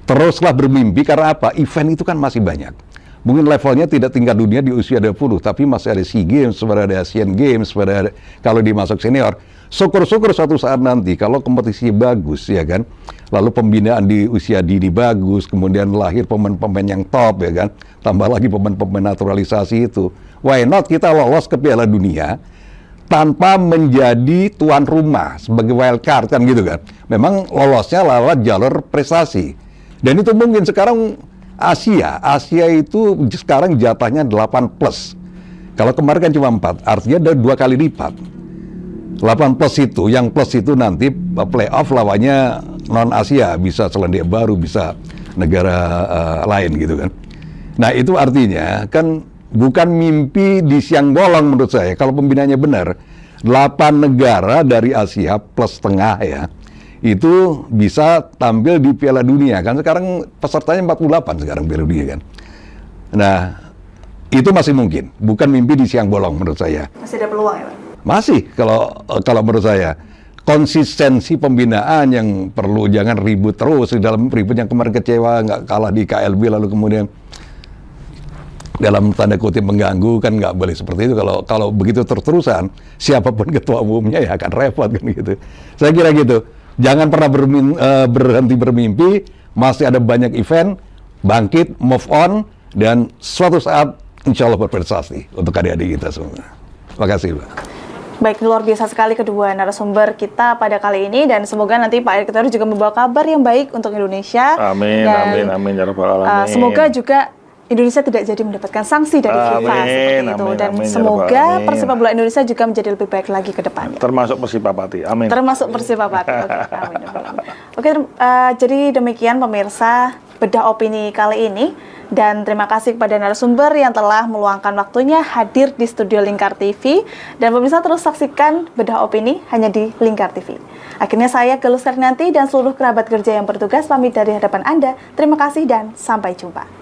Teruslah bermimpi karena apa? Event itu kan masih banyak. Mungkin levelnya tidak tingkat dunia di usia 20, tapi masih ada SEA Games, ada Asian Games, kalau dimasuk senior. Syukur-syukur suatu saat nanti kalau kompetisi bagus ya kan, lalu pembinaan di usia dini bagus, kemudian lahir pemain-pemain yang top ya kan, tambah lagi pemain-pemain naturalisasi itu. Why not kita lolos ke Piala Dunia tanpa menjadi tuan rumah sebagai wild card kan gitu kan. Memang lolosnya lewat jalur prestasi. Dan itu mungkin sekarang Asia itu sekarang jatahnya 8+. Kalau kemarin kan cuma 4, artinya ada 2 kali lipat. 8+ itu, yang plus itu nanti playoff lawannya non-Asia, bisa Selandia Baru, bisa negara lain gitu kan. Nah itu artinya kan bukan mimpi di siang bolong menurut saya, kalau pembinaannya benar. 8 negara dari Asia plus tengah ya, itu bisa tampil di Piala Dunia kan. Sekarang pesertanya 48 sekarang Piala Dunia kan. Nah, itu masih mungkin, bukan mimpi di siang bolong menurut saya. Masih ada peluang ya Pak? Masih kalau menurut saya. Konsistensi pembinaan yang perlu, jangan ribut terus. Di dalam ribut yang kemarin kecewa, nggak kalah di KLB lalu kemudian dalam tanda kutip mengganggu, kan nggak boleh seperti itu. Kalau begitu terus-terusan, siapapun ketua umumnya ya akan repot kan gitu. Saya kira gitu. Jangan pernah berhenti bermimpi, masih ada banyak event, bangkit, move on, dan suatu saat insya Allah berprestasi untuk adik-adik kita semua. Terima kasih, Pak. Baik, luar biasa sekali kedua narasumber kita pada kali ini, dan semoga nanti Pak Erick Thohir juga membawa kabar yang baik untuk Indonesia. Amin, dan, amin, ya rabbal alamin. Semoga juga Indonesia tidak jadi mendapatkan sanksi dari FIFA seperti itu, dan semoga Persepak Bola Indonesia juga menjadi lebih baik lagi ke depannya. Termasuk Persipapati, amin. Termasuk Persipapati. Oke, amin. Oke, jadi demikian pemirsa bedah opini kali ini. Dan terima kasih kepada narasumber yang telah meluangkan waktunya hadir di studio Lingkar TV. Dan pemirsa terus saksikan bedah opini hanya di Lingkar TV. Akhirnya saya Gelus Karnanti dan seluruh kerabat kerja yang bertugas pamit dari hadapan Anda. Terima kasih dan sampai jumpa.